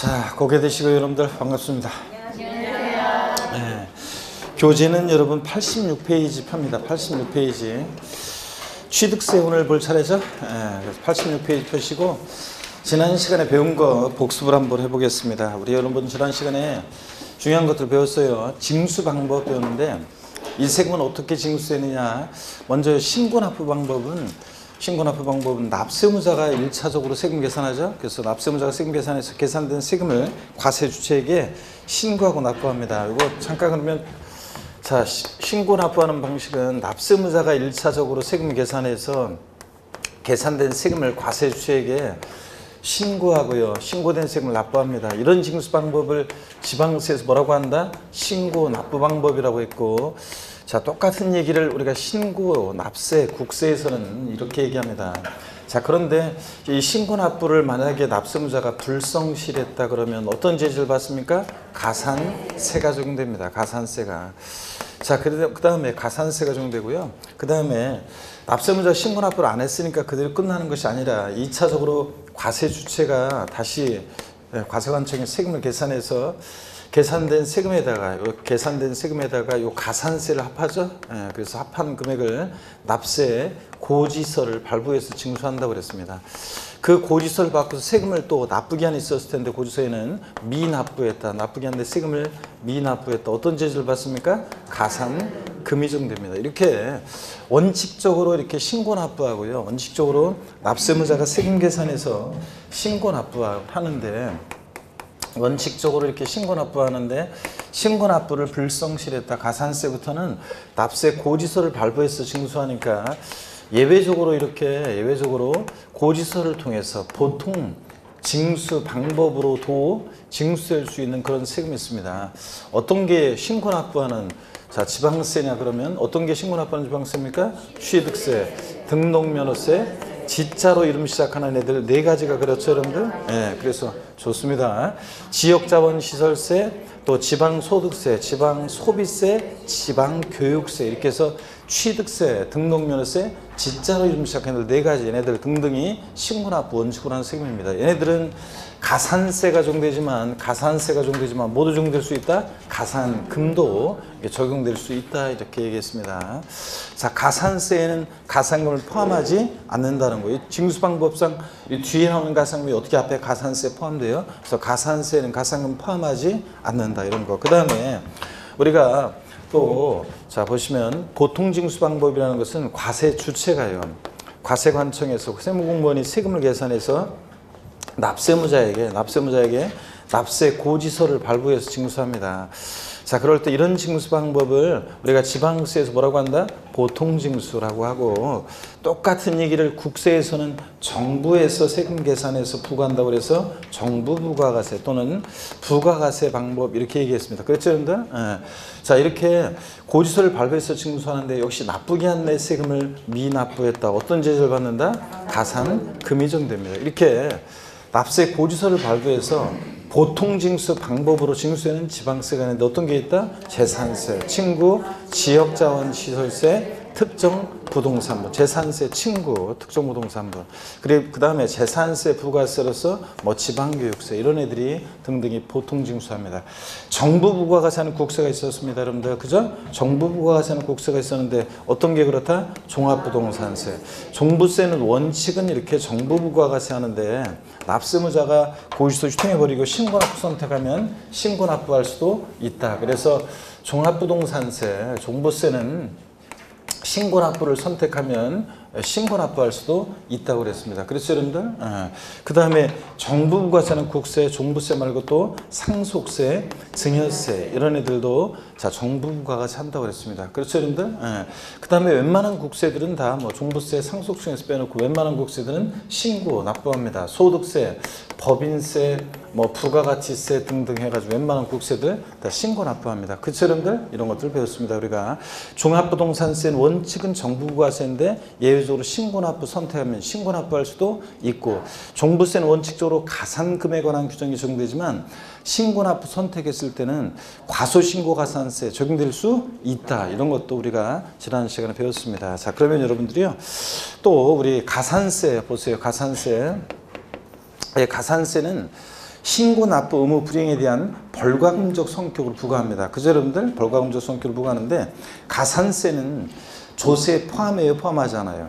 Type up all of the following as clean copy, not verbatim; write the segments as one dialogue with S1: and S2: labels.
S1: 자, 고개 드시고 여러분들 반갑습니다. 안녕하세요. 네, 교재는 여러분 86페이지 펴입니다. 86페이지. 취득세 오늘 볼 차례죠? 네, 86페이지 펴시고 지난 시간에 배운 거 복습을 한번 해보겠습니다. 우리 여러분 지난 시간에 중요한 것들 배웠어요. 징수 방법 배웠는데 이 세금은 어떻게 징수되느냐. 먼저 신고납부 방법은 납세무자가 1차적으로 세금 계산하죠. 그래서 납세무자가 세금 계산해서 계산된 세금을 과세주체에게 신고하고 납부합니다. 이거 잠깐 그러면 자, 신고 납부하는 방식은 납세무자가 1차적으로 세금 계산해서 계산된 세금을 과세주체에게 신고하고요. 신고된 세금을 납부합니다. 이런 징수 방법을 지방세에서 뭐라고 한다? 신고 납부 방법이라고 했고, 자, 똑같은 얘기를 우리가 신고, 납세, 국세에서는 이렇게 얘기합니다. 자, 그런데 이 신고 납부를 만약에 납세무자가 불성실했다 그러면 어떤 제재를 받습니까? 가산세가 적용됩니다. 가산세가. 자, 그 다음에 가산세가 적용되고요. 그 다음에 납세무자가 신고 납부를 안 했으니까 그대로 끝나는 것이 아니라 2차적으로 과세 주체가 다시 과세관청에 세금을 계산해서 계산된 세금에다가 요 가산세를 합하죠. 그래서 합한 금액을 납세 고지서를 발부해서 징수한다고 그랬습니다. 그 고지서를 받고서 세금을 또 납부기한이 있었을 텐데 고지서에는 미납부했다. 납부기한인데 세금을 미납부했다. 어떤 제재를 받습니까? 가산금이 적용됩니다. 이렇게 원칙적으로 이렇게 신고납부하고요. 원칙적으로 납세무자가 세금 계산해서 신고납부하는데 원칙적으로 이렇게 신고납부하는데 신고납부를 불성실했다. 가산세부터는 납세 고지서를 발부해서 징수하니까 예외적으로 고지서를 통해서 보통 징수 방법으로도 징수할 수 있는 그런 세금이 있습니다. 어떤 게 신고납부하는 자 지방세냐 그러면 어떤 게 신고납부하는 지방세입니까? 취득세, 등록면허세, 지자로 이름 시작하는 애들 네 가지가 그렇죠, 여러분들? 네, 그래서 좋습니다. 지역자원시설세, 또 지방소득세, 지방소비세, 지방교육세 이렇게 해서 취득세, 등록면허세, 지자로 이름 시작하는 네 가지 얘네들 등등이 신고납부 원칙으로 하는 세금입니다. 얘네들은 가산세가 적용되지만 모두 적용될 수 있다. 가산금도 적용될 수 있다 이렇게 얘기했습니다. 자, 가산세에는 가산금을 포함하지 않는다는 거예요. 징수방법상 뒤에 나오는 가산금이 어떻게 앞에 가산세 포함돼요? 그래서 가산세는 가산금 포함하지 않는다 이런 거. 그 다음에 우리가 또 자 보시면 보통징수방법이라는 것은 과세 주체가요. 과세관청에서 세무공무원이 세금을 계산해서 납세무자에게 납세 고지서를 발부해서 징수합니다. 자, 그럴 때 이런 징수 방법을 우리가 지방세에서 뭐라고 한다? 보통징수라고 하고, 똑같은 얘기를 국세에서는 정부에서 세금 계산해서 부과한다고 해서 정부부과가세 또는 부과가세 방법 이렇게 얘기했습니다. 그렇죠, 여러분들? 자, 이렇게 고지서를 발부해서 징수하는데 역시 납부기한 내 세금을 미납부했다. 어떤 제재를 받는다? 가산금이 적용됩니다. 이렇게 납세 고지서를 발부해서 보통징수 방법으로 징수되는 지방세가 있는데 어떤 게 있다? 재산세, 친구, 지역자원시설세, 특정부동산분, 재산세, 친구, 특정부동산분. 그리고 그 다음에 재산세, 부가세로서 뭐 지방교육세 이런 애들이 등등이 보통징수합니다. 정부부과가세 하는 국세가 있었습니다, 여러분들. 그죠? 정부부과가세 하는 국세가 있었는데 어떤 게 그렇다? 종합부동산세. 종부세는 원칙은 이렇게 정부부과가세 하는데 납세무자가 고지서 유통해버리고 신고납부 선택하면 신고납부할 수도 있다. 그래서 종합부동산세, 종부세는 신고납부를 선택하면 신고납부할 수도 있다고 그랬습니다. 그렇죠, 여러분들? 그 다음에 정부부과세는 국세, 종부세 말고 또 상속세, 증여세 이런 애들도 자 정부부과가세 한다고 그랬습니다. 그렇죠, 여러분들? 그 다음에 웬만한 국세들은 다 뭐 종부세, 상속세에서 빼놓고 웬만한 국세들은 신고 납부합니다. 소득세, 법인세, 뭐 부가가치세 등등 해가지고 웬만한 국세들 다 신고 납부합니다. 그렇죠, 여러분들? 이런 것들 배웠습니다. 우리가 종합부동산세는 원칙은 정부부과세인데 예외적으로 신고납부 선택하면 신고납부할 수도 있고, 종부세는 원칙적으로 가산금에 관한 규정이 적용되지만 신고납부 선택했을 때는 과소신고가산세 적용될 수 있다. 이런 것도 우리가 지난 시간에 배웠습니다. 자, 그러면 여러분들이요 또 우리 가산세 보세요. 가산세. 가산세는 신고 납부 의무 불이행에 대한 벌과금적 성격을 부과합니다. 그죠 여러분들? 벌과금적 성격을 부과하는데 가산세는 조세에 포함해요? 포함하지 않아요?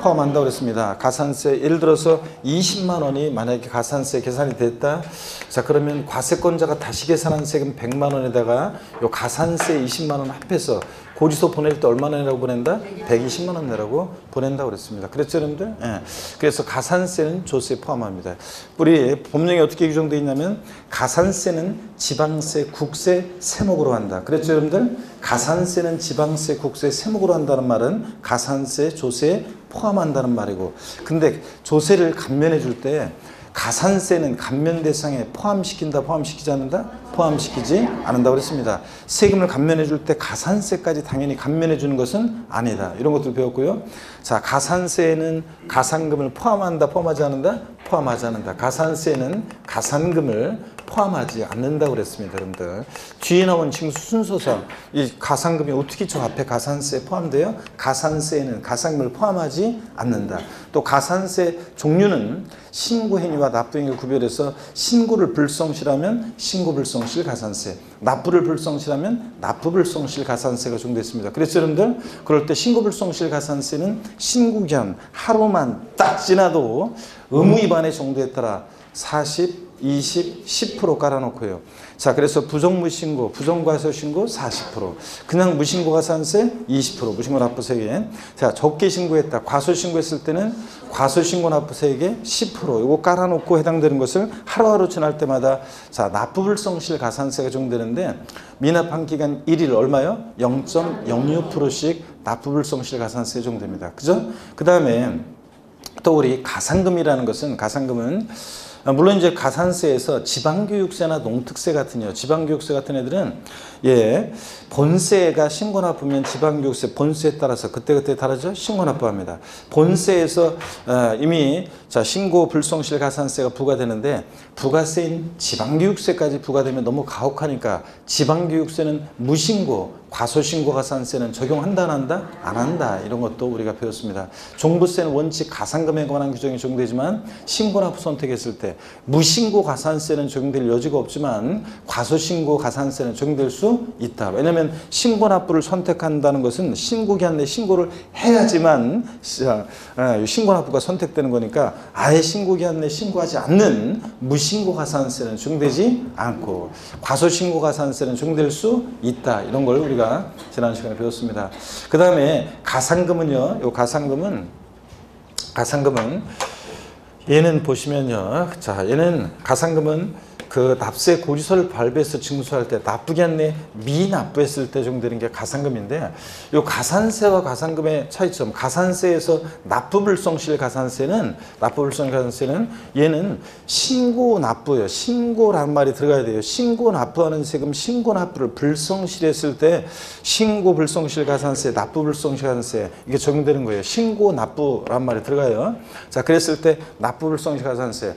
S1: 포함한다고 그랬습니다. 가산세 예를 들어서 20만 원이 만약에 가산세 계산이 됐다. 자 그러면 과세권자가 다시 계산한 세금 100만 원에다가 요 가산세 20만 원 합해서 고지서 보낼 때 얼마나 내라고 보낸다? 120만 원 내라고 보낸다고 그랬습니다. 그랬죠 여러분들? 예. 그래서 가산세는 조세에 포함합니다. 우리 법령에 어떻게 규정되어 있냐면 가산세는 지방세, 국세, 세목으로 한다. 그랬죠 여러분들? 가산세는 지방세, 국세, 세목으로 한다는 말은 가산세, 조세에 포함한다는 말이고, 근데 조세를 감면해 줄 때 가산세는 감면 대상에 포함시킨다, 포함시키지 않는다? 포함시키지 않는다고 그랬습니다. 세금을 감면해 줄 때 가산세까지 당연히 감면해 주는 것은 아니다. 이런 것들 배웠고요. 자, 가산세는 가산금을 포함한다, 포함하지 않는다? 포함하지 않는다. 가산세는 가산금을 포함하지 않는다고 그랬습니다. 여러분들. 뒤에 나온 징수 순서상 이 가산금이 어떻게 저 앞에 가산세에 포함돼요? 가산세에는 가산금을 포함하지 않는다. 또 가산세 종류는 신고행위와 납부행위를 구별해서 신고를 불성실하면 신고불성실 가산세, 납부를 불성실하면 납부불성실 가산세가 적용됐습니다. 그래서 여러분들 그럴 때 신고불성실 가산세는 신고기한 하루만 딱 지나도 의무위반의 정도에 따라 40, 20, 10% 깔아놓고요. 자, 그래서 부정무신고, 부정과소신고 40%, 그냥 무신고가산세 20%, 무신고 납부세액. 자, 적게 신고했다, 과소신고했을 때는 과소신고 납부세액의 10%, 이거 깔아놓고 해당되는 것을 하루하루 지날 때마다 자, 납부불성실 가산세가 적용되는데 미납한 기간 1일 얼마요? 0.06%씩 납부불성실 가산세 적용됩니다. 그죠? 그 다음에 또 우리 가산금이라는 것은 가산금은 물론 이제 가산세에서 지방교육세나 농특세 같은요, 지방교육세 같은 애들은 예 본세가 신고납부면 지방교육세 본세에 따라서 그때그때 다르죠. 신고납부합니다. 본세에서 이미 자 신고 불성실 가산세가 부과되는데 부가세인 지방교육세까지 부과되면 너무 가혹하니까 지방교육세는 무신고 과소신고 가산세는 적용한다 안 한다? 안 한다. 이런 것도 우리가 배웠습니다. 종부세는 원칙 가산금에 관한 규정이 적용되지만 신고납부 선택했을 때 무신고 가산세는 적용될 여지가 없지만 과소신고 가산세는 적용될 수 있다. 왜냐하면 신고납부를 선택한다는 것은 신고기한 내 신고를 해야지만 신고납부가 선택되는 거니까 아예 신고기한 내 신고하지 않는 무신고 가산세는 적용되지 않고 과소신고 가산세는 적용될 수 있다. 이런 걸 우리가 지난 시간에 배웠습니다. 그 다음에 가산금은요. 요 가산금은 얘는 보시면요. 자, 얘는 가산금은 그 납세 고지서를 발부해서 징수할 때 납부기 한내 미납부했을 때 적용되는 게 가산금인데 요 가산세와 가산금의 차이점, 가산세에서 납부불성실 가산세는 얘는 신고 납부예요. 신고란 말이 들어가야 돼요. 신고 납부하는 세금 신고 납부를 불성실했을 때 신고 불성실 가산세, 납부불성실 가산세 이게 적용되는 거예요. 신고 납부란 말이 들어가요. 자, 그랬을 때 납부불성실 가산세.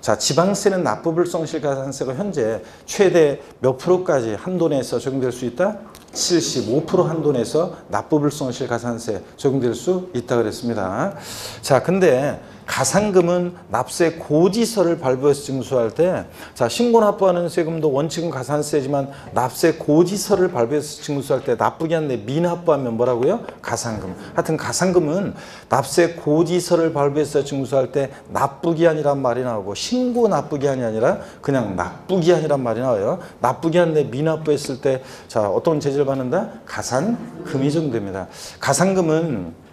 S1: 자, 지방세는 납부불성실 가산세가 현재 최대 몇 프로까지 한도 내에서 적용될 수 있다? 75% 한도 내에서 납부불성실 가산세 적용될 수 있다 그랬습니다. 자, 근데 가산금은 납세 고지서를 발부해서 징수할 때, 자, 신고납부하는 세금도 원칙은 가산세지만 납세 고지서를 발부해서 징수할 때 납부기한 내 미납부하면 뭐라고요? 가산금. 하여튼 가산금은 납세 고지서를 발부해서 징수할 때 납부기한이란 말이 나오고 신고 납부기한이 아니라 그냥 납부기한이란 말이 나와요. 납부기한 내 미납부했을 때 자, 어떤 제재를 받는다? 가산금이 적용됩니다. 가산금은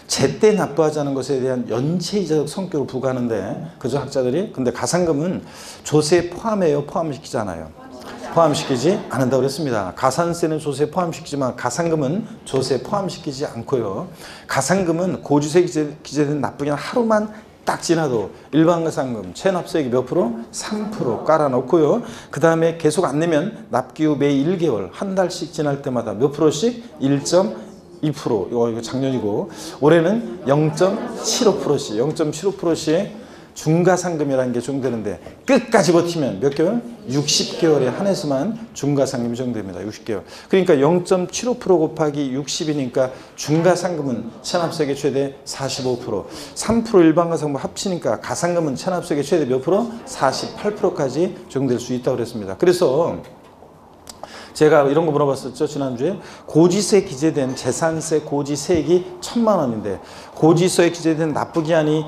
S1: 제때 납부하자는 것에 대한 연체이자적 성격을 부과하는데, 그죠, 학자들이? 근데 가산금은 조세에 포함해요? 포함시키지 않아요? 포함시키지 않는다고 그랬습니다. 가산세는 조세에 포함시키지만 가산금은 조세에 포함시키지 않고요. 가산금은 고지서에 기재된 납부기한 하루만 딱 지나도 일반 가산금 체납세액이 몇 프로? 3% 깔아놓고요. 그 다음에 계속 안 내면 납기 후 매 1개월 한 달씩 지날 때마다 몇 프로씩? 1.2%, 이거 작년이고 올해는 0.75%씩 중과상금이라는 게 적용되는데 끝까지 버티면 몇 개월? 60개월에 한해서만 중과상금이 적용됩니다. 60개월. 그러니까 0.75% 곱하기 60이니까 중과상금은 체납세액의 최대 45%, 3% 일반가상금 합치니까 가상금은 체납세액의 최대 몇 프로? 48%까지 적용될 수 있다고 그랬습니다. 그래서 제가 이런 거 물어봤었죠. 지난주에 고지서에 기재된 재산세 고지세액이 1,000만 원인데 고지서에 기재된 납부기한이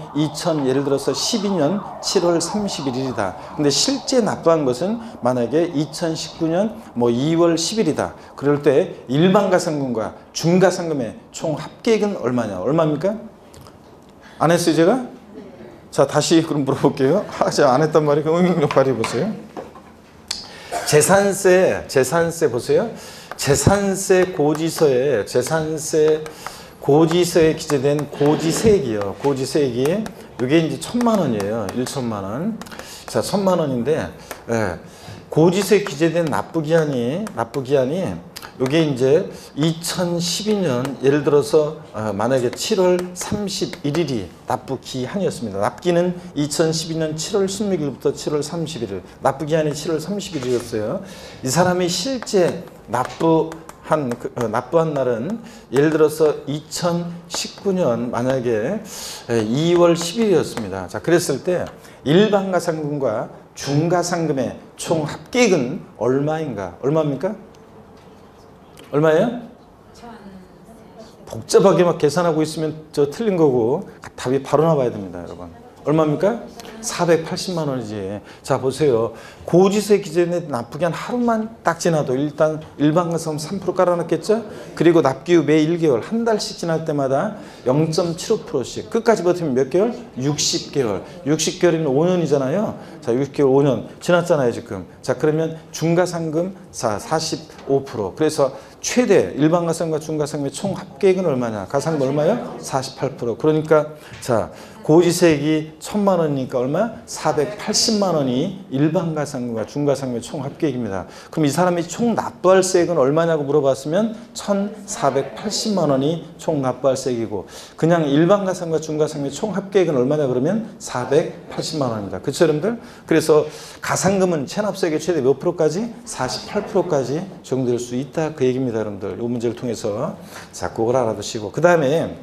S1: 예를 들어서 12년 7월 31일이다. 근데 실제 납부한 것은 만약에 2019년 2월 10일이다. 그럴 때 일반가상금과 중가상금의 총 합계액은 얼마냐? 얼마입니까? 안 했어요 제가? 자 다시 그럼 물어볼게요. 제가 안 했단 말이에요. 응용력 발휘해보세요. 재산세 보세요. 재산세 고지서에 기재된 고지세액이요. 고지세액이 이게 이제 1,000만 원이에요. 1,000만 원. 자, 1,000만 원인데 고지서에 기재된 납부기한이 이게 이제 2012년 예를 들어서 만약에 7월 31일이 납부기한이었습니다. 납기는 2012년 7월 16일부터 7월 31일, 납부기한이 7월 30일이었어요. 이 사람이 실제 납부한 날은 예를 들어서 2019년 만약에 2월 10일이었습니다. 자, 그랬을 때 일반가상금과 중가상금의 총 합계액은 얼마인가? 얼마입니까? 얼마예요? 복잡하게 막 계산하고 있으면 저 틀린 거고 답이 바로 나와야 됩니다, 여러분. 얼마입니까? 480만 원이지. 자, 보세요. 고지서에 기재된 납부기한 하루만 딱 지나도 일단 일반가상금 3% 깔아놨겠죠? 그리고 납기 후 매 1개월, 한 달씩 지날 때마다 0.75%씩. 끝까지 버티면 몇 개월? 60개월. 60개월이면 5년이잖아요. 자, 60개월 5년 지났잖아요, 지금. 자, 그러면 중가상금 45%. 그래서 최대 일반가상금과 중가상금의 총 합계액은 얼마냐? 가상금 얼마요? 48%. 그러니까 자, 고지세액이 1,000만 원이니까 얼마? 480만 원이 일반가상금과 중가상금의 총 합계액입니다. 그럼 이 사람이 총 납부할 세액은 얼마냐고 물어봤으면 1,480만 원이 총 납부할 세액이고 그냥 일반가상금과 중가상금의 총 합계액은 얼마냐 그러면 480만 원입니다. 그렇죠, 여러분들? 그래서 가상금은 체납세액의 최대 몇 프로까지? 48%까지 적용될 수 있다. 그 얘기입니다, 여러분들. 이 문제를 통해서. 자, 그걸 알아두시고. 그 다음에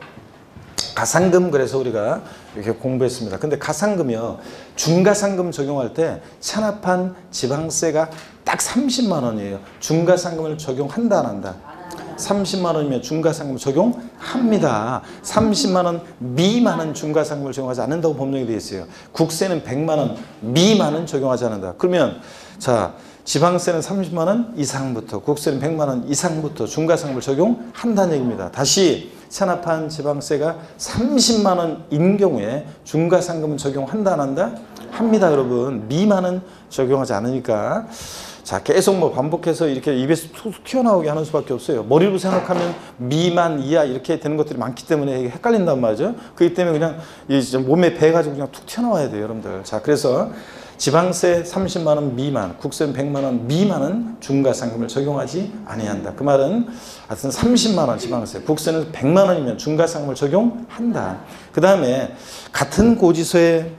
S1: 가상금 그래서 우리가 이렇게 공부했습니다. 근데 가상금이요. 중가상금 적용할 때 체납한 지방세가 딱 30만 원이에요. 중가상금을 적용한다 안 한다? 30만 원이면 중가상금 적용합니다. 30만 원 미만은 중가상금을 적용하지 않는다고 법령이 되어 있어요. 국세는 100만 원 미만은 적용하지 않는다. 그러면 자, 지방세는 30만 원 이상부터, 국세는 100만 원 이상부터 중가상금을 적용한다는 얘기입니다. 다시 체납한 지방세가 30만 원인 경우에 중가상금은 적용한다 안 한다? 합니다, 여러분. 미만은 적용하지 않으니까. 자, 계속 반복해서 이렇게 입에서 툭툭 튀어나오게 하는 수밖에 없어요. 머리로 생각하면 미만, 이하 이렇게 되는 것들이 많기 때문에 헷갈린단 말이죠. 그렇기 때문에 그냥 몸에 배가지고 그냥 툭 튀어나와야 돼요, 여러분들. 자, 그래서 지방세 30만 원 미만, 국세는 100만 원 미만은 중가상금을 적용하지 아니한다. 그 말은 하여튼 30만 원 지방세, 국세는 100만 원이면 중가상금을 적용한다. 그 다음에 같은 고지서에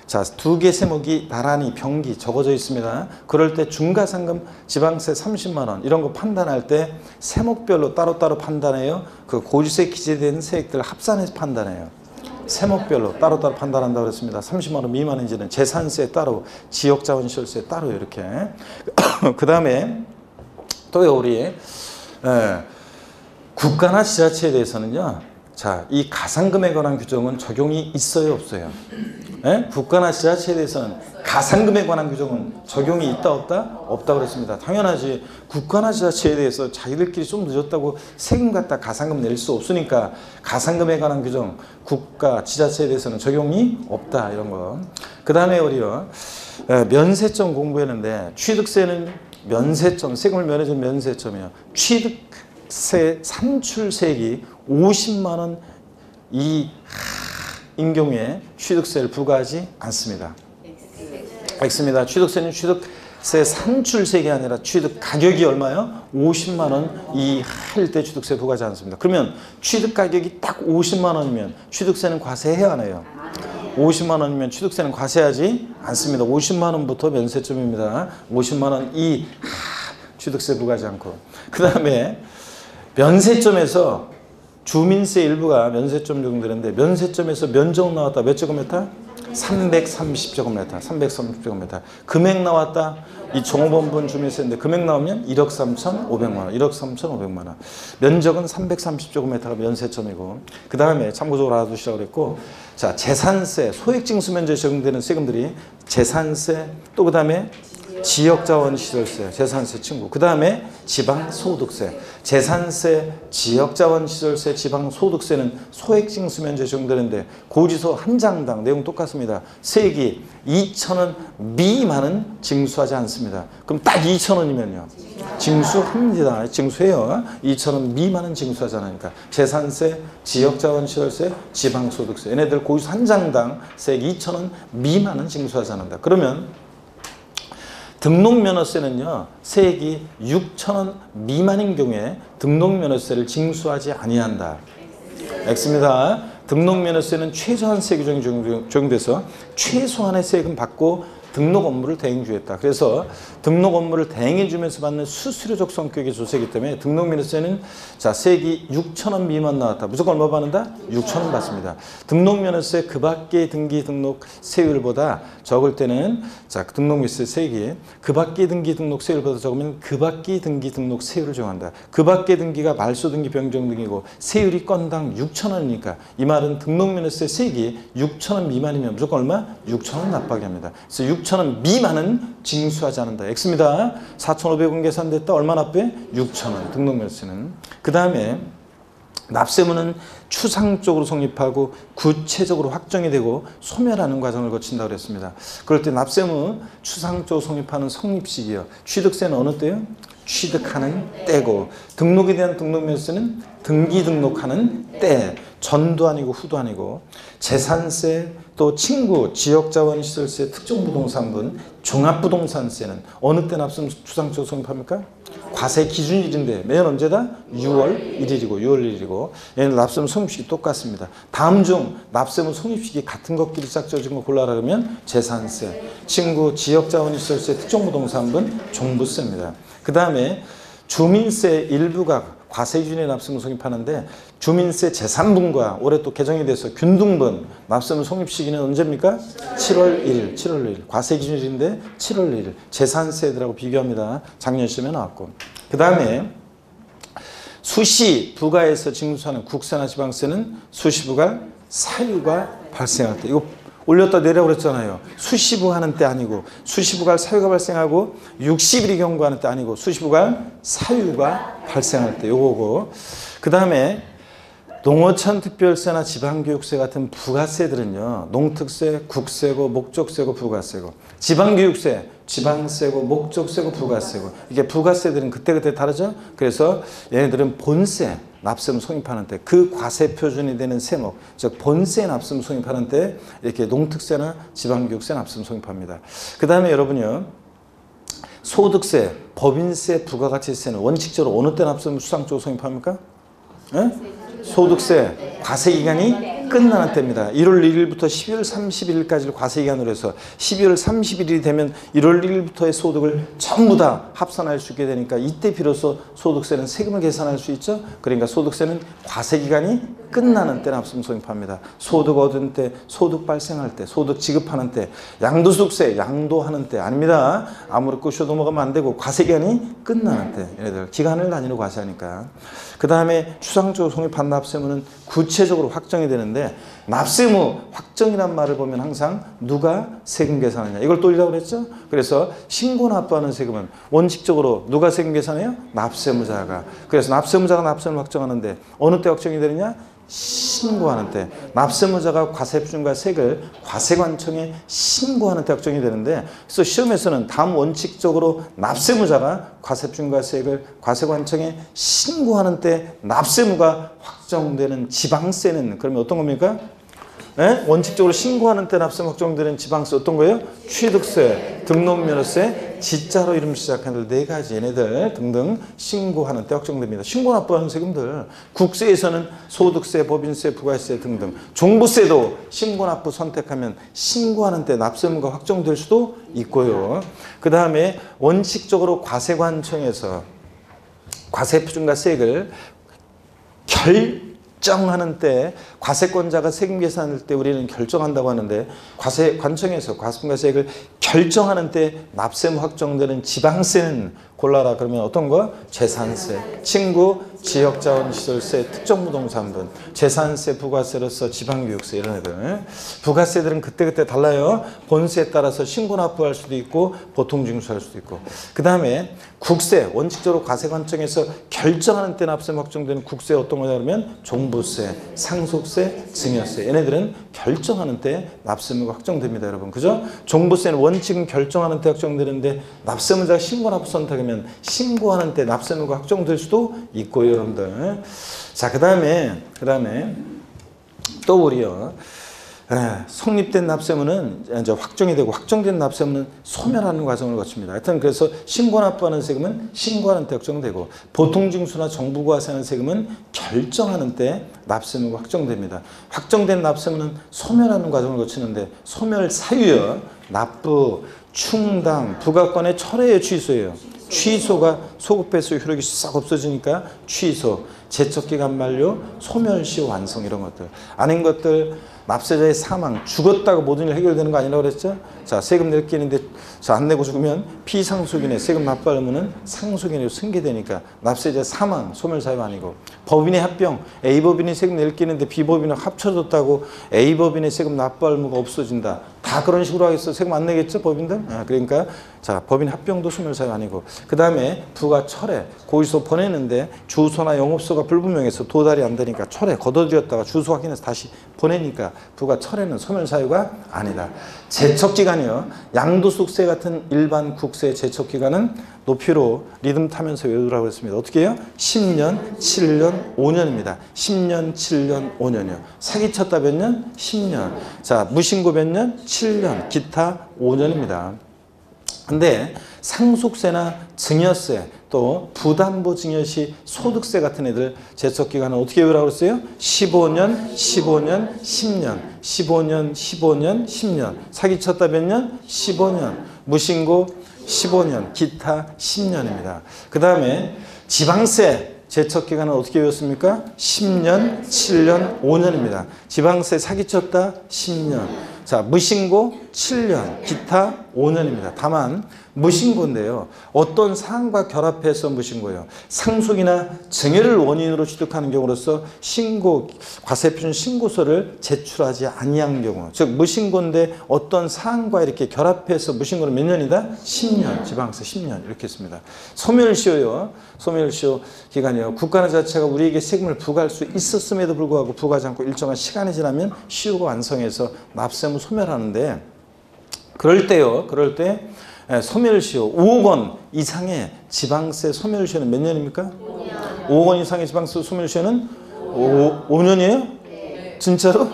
S1: 자, 두 개 세목이 나란히 병기 적어져 있습니다. 그럴 때 중가상금 지방세 30만 원 이런 거 판단할 때 세목별로 따로따로 판단해요. 그 고지서에 기재된 세액들 합산해서 판단해요. 세목별로 따로따로 판단한다고 그랬습니다. 30만 원 미만인지는 재산세 따로, 지역자원시설세 따로 이렇게. 그 다음에 또 우리 국가나 지자체에 대해서는요. 자, 이 가상금에 관한 규정은 적용이 있어요, 없어요? 국가나 지자체에 대해서는 가상금에 관한 규정은 적용이 있다, 없다? 없다 그랬습니다. 당연하지. 국가나 지자체에 대해서 자기들끼리 좀 늦었다고 세금 갖다 가상금 낼 수 없으니까 가상금에 관한 규정, 국가, 지자체에 대해서는 적용이 없다, 이런 거. 그 다음에 우리요, 면세점 공부했는데 취득세는 면세점, 세금을 면해준 면세점이요. 취득세 산출세액이 50만 원 이인 경우에 취득세를 부과하지 않습니다. X입니다. 취득세는 취득 취득세 산출세가 아니라 취득 가격이 얼마요? 50만 원 이하일 때 취득세 부과하지 않습니다. 그러면 취득 가격이 딱 50만 원이면 취득세는 과세해야 하나요? 50만 원이면 취득세는 과세하지 않습니다. 50만 원부터 면세점입니다. 50만 원 이하 취득세 부과하지 않고. 그 다음에 면세점에서 주민세 일부가 면세점 적용되는데 면세점에서 면적 나왔다. 몇 제곱미터? 330제곱미터. 330제곱미터. 금액 나왔다. 이 종업원분 주민세인데 금액 나오면 1억 3,500만 원. 1억 3,500만 원. 면적은 330제곱미터가 면세점이고 그 다음에 참고적으로 알아두시라고 그랬고 자 재산세, 소액징수면제에 적용되는 세금들이 재산세 또 그 다음에 지역자원시설세, 재산세 친구. 그 다음에 지방소득세, 재산세, 지역자원시설세, 지방소득세는 소액징수면제 적용되는데 고지서 한 장당 내용 똑같습니다. 세액이 2,000원 미만은 징수하지 않습니다. 그럼 딱 2,000원이면요. 징수합니다. 징수해요. 2,000원 미만은 징수하지 않으니까. 재산세, 지역자원시설세, 지방소득세. 얘네들 고지서 한 장당 세액 2,000원 미만은 징수하지 않는다. 그러면 등록면허세는요. 세액이 6,000원 미만인 경우에 등록면허세를 징수하지 아니한다. X입니다. 등록면허세는 최소한 세액이 적용돼서 최소한의 세액은 받고 등록 업무를 대행주했다. 그래서 등록 업무를 대행해주면서 받는 수수료적 성격의 조세이기 때문에 등록면허세는 자 세액이 6,000원 미만 나왔다. 무조건 얼마 받는다? 6,000원 받습니다. 등록면허세 그 밖의 등기 등록 세율보다 적을 때는 자 등록면허세 세액이 그 밖의 등기 등록 세율보다 적으면 그 밖의 등기 등록 세율을 정한다. 그 밖의 등기가 말소 등기 변경 등이고 세율이 건당 6,000원이니까 이 말은 등록면허세 세액이 6,000원 미만이면 무조건 얼마? 6,000원 납부하게 합니다. 그래서 6,000원 미만은 징수하지 않는다. X입니다. 4,500원 계산됐다. 얼마 납부해? 6,000원. 등록면허세는. 그 다음에 납세무는 추상적으로 성립하고 구체적으로 확정이 되고 소멸하는 과정을 거친다고 그랬습니다. 그럴 때 납세무 추상적으로 성립하는 성립식이요. 취득세는 어느 때요? 취득하는 때고 등록에 대한 등록면허세는 등기 등록하는 때. 전도 아니고 후도 아니고 재산세 또 친구, 지역자원시설세, 특정부동산분, 종합부동산세는 어느 때 납세무 추상적으로 성립합니까? 과세 기준일인데 매년 언제다? 6월 1일이고 6월 1일이고 얘는 납세무 성립식이 똑같습니다. 다음 중 납세무 성립식이 같은 것끼리 짝져진 거 골라라 그러면 재산세, 친구, 지역자원시설세, 특정부동산분, 종부세입니다. 그 다음에 주민세 일부가 과세 기준에 납세무 성립하는데 주민세 재산분과 올해 또 개정이 돼서 균등분 납세무 성립 시기는 언제입니까? 7월 1일, 7월 1일. 과세 기준일인데 7월 1일. 재산세들하고 비교합니다. 작년 시험에 나왔고. 그 다음에 수시 부가에서 징수하는 국세나 지방세는 수시 부가 사유가 발생할 때 이거 올렸다 내려 그랬잖아요. 수시부 하는 때 아니고 수시부가 사유가 발생하고 60일이 경과하는 때 아니고 수시부가 사유가 발생할 때 요거고 그 다음에 농어촌 특별세나 지방교육세 같은 부가세들은요. 농특세, 국세고 목적세고 부가세고 지방교육세, 지방세고 목적세고 부가세고 이게 부가세들은 그때그때 다르죠. 그래서 얘네들은 본세 납세무 성립하는 때 그 과세 표준이 되는 세목 즉 본세 납세무 성립하는 때 이렇게 농특세나 지방교육세 납세무 성립합니다. 그 다음에 여러분요. 소득세, 법인세, 부가가치세는 원칙적으로 어느 때 납세무 추상적으로 성립합니까? 네? 소득세 과세기간이 끝나는 때입니다. 1월 1일부터 12월 31일까지를 과세기간으로 해서 12월 31일이 되면 1월 1일부터의 소득을 전부 다 합산할 수 있게 되니까 이때 비로소 소득세는 세금을 계산할 수 있죠. 그러니까 소득세는 과세기간이 끝나는 때 납세무 성립합니다. 소득 얻은 때, 소득 발생할 때, 소득 지급하는 때, 양도소득세 양도하는 때 아닙니다. 아무리 꼬셔 넘어가면 안 되고 과세기간이 끝나는 때 얘네들 기간을 단위로 과세하니까 그 다음에 추상적으로 성립한 납세무는 구체적으로 확정이 되는데 납세무 확정이란 말을 보면 항상 누가 세금 계산하냐 이걸 또 이라고 그랬죠. 그래서 신고 납부하는 세금은 원칙적으로 누가 세금 계산해요? 납세무자가. 그래서 납세무자가 납세무를 확정하는데 어느 때 확정이 되느냐? 신고하는 때. 납세무자가 과세표준과 세액을 과세관청에 신고하는 때 확정이 되는데 그래서 시험에서는 다음 원칙적으로 납세무자가 과세표준과 세액을 과세관청에 신고하는 때 납세무가 확정되는 지방세는 그러면 어떤 겁니까? 예? 원칙적으로 신고하는 때 납세금 확정되는 지방세 어떤 거예요? 취득세, 등록면허세, 지자로 이름 시작하는 네 가지 얘네들 등등 신고하는 때 확정됩니다. 신고 납부하는 세금들 국세에서는 소득세, 법인세, 부가세 등등 종부세도 신고 납부 선택하면 신고하는 때 납세무가 확정될 수도 있고요. 그 다음에 원칙적으로 과세관청에서 과세표준과세액을 결정하는 때 과세권자가 세금 계산할 때 우리는 결정한다고 하는데 과세관청에서 과세권과세액을 결정하는 때 납세무 확정되는 지방세는 골라라 그러면 어떤 거? 재산세, 친구, 지역자원시설세, 특정부동산분, 재산세, 부가세로서 지방교육세 이런 애들. 부가세들은 그때그때 달라요. 본세에 따라서 신고 납부할 수도 있고 보통 징수할 수도 있고. 그 다음에 국세, 원칙적으로 과세관청에서 결정하는 때 납세무 확정되는 국세 어떤 거냐 그러면 종부세, 상속세, 증여세 얘네들은 결정하는 때 납세무가 확정됩니다. 여러분 그죠? 종부세는 원칙은 결정하는 때 확정되는데 납세무자가 신고 납부 선택하면 신고하는 때 납세무가 확정될 수도 있고요. 여러분들 자 그 다음에 또 우리요 성립된 납세무는 이제 확정이 되고 확정된 납세무는 소멸하는 과정을 거칩니다. 하여튼 그래서 신고 납부하는 세금은 신고하는 때 확정되고 보통징수나 정부과세하는 세금은 결정하는 때 납세무가 확정됩니다. 확정된 납세무는 소멸하는 과정을 거치는데 소멸 사유요 납부, 충당, 부가권의 철회의 취소예요. 취소가 소급배수 효력이 싹 없어지니까 취소, 제척기간 만료, 소멸시 완성 이런 것들. 아닌 것들 납세자의 사망, 죽었다고 모든 일 해결되는 거 아니라고 그랬죠? 자, 세금 낼 게 있는데 안 내고 죽으면 피상속인의 세금 납부할 의무는 상속인으로 승계되니까 납세자 사망, 소멸사유 아니고 법인의 합병, A법인이 세금 낼 게 있는데 B법인이 합쳐졌다고 A법인의 세금 납부할 의무가 없어진다. 다 그런 식으로 하겠어. 세금 안 내겠죠, 법인들? 그러니까 자, 법인 합병도 소멸사유 아니고 그 다음에 부가 철회, 고의소 보내는데 주소나 영업소가 불분명해서 도달이 안 되니까 철회, 걷어들였다가 주소 확인해서 다시 보내니까 부가 철회는 소멸사유가 아니다. 제척기간이요. 양도소득세 같은 일반 국세 제척기간은 높이로 리듬 타면서 외우라고 했습니다. 어떻게 해요? 10년, 7년, 5년입니다. 10년, 7년, 5년이요. 사기쳤다 몇 년? 10년. 자, 무신고 몇 년? 7년. 기타 5년입니다. 근데 상속세나 증여세 또 부담보 증여시 소득세 같은 애들 제척기간은 어떻게 외우라고 그랬어요? 15년, 15년, 10년, 15년, 15년, 10년. 사기쳤다 몇 년? 15년. 무신고 15년, 기타 10년입니다. 그 다음에 지방세 제척기간은 어떻게 외웠습니까? 10년, 7년, 5년입니다. 지방세 사기쳤다 10년. 자, 무신고 7년, 기타 5년입니다. 다만 무신고인데요. 어떤 사항과 결합해서 무신고예요. 상속이나 증여를 원인으로 취득하는 경우로서 신고, 과세표준 신고서를 제출하지 아니한 경우. 즉 무신고인데 어떤 사항과 이렇게 결합해서 무신고는 몇 년이다? 10년, 지방세 10년 이렇게 했습니다. 소멸시효요. 소멸시효 기간이요. 국가나 자체가 우리에게 세금을 부과할 수 있었음에도 불구하고 부과하지 않고 일정한 시간이 지나면 시효가 완성해서 납세무 소멸하는데 그럴 때요. 소멸시효 5억 원 이상의 지방세 소멸시효는 몇 년입니까? 5억 원 이상의 지방세 소멸시효는 5년이에요? 진짜로?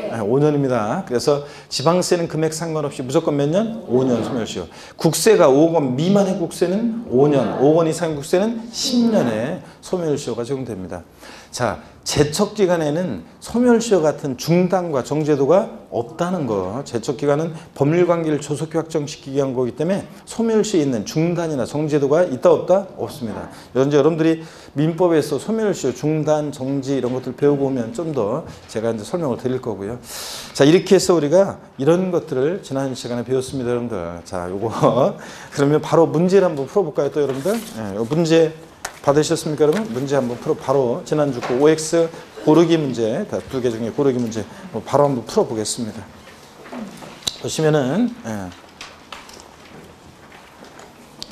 S1: 5년입니다. 그래서 지방세는 금액 상관없이 무조건 몇 년? 5년 소멸시효. 국세가 5억 원 미만의 국세는 5년, 5억 원 이상의 국세는 10년의 소멸시효가 적용됩니다. 자, 제척기간에는 소멸시효 같은 중단과 정제도가 없다는 거. 제척기간은 법률관계를 조속히 확정시키기 위한 거기 때문에 소멸시효에 있는 중단이나 정제도가 있다 없다? 없습니다. 현재 여러분들이 민법에서 소멸시효, 중단, 정지 이런 것들 배우고 오면 좀 더 제가 이제 설명을 드릴 거고요. 자, 이렇게 해서 우리가 이런 것들을 지난 시간에 배웠습니다, 여러분들. 자, 요거 그러면 바로 문제를 한번 풀어볼까요, 또 여러분들? 요 문제 받으셨습니까, 여러분? 문제 한번 바로 지난주 거 OX 고르기 문제, 두 개 중에 고르기 문제 바로 한번 풀어보겠습니다. 보시면은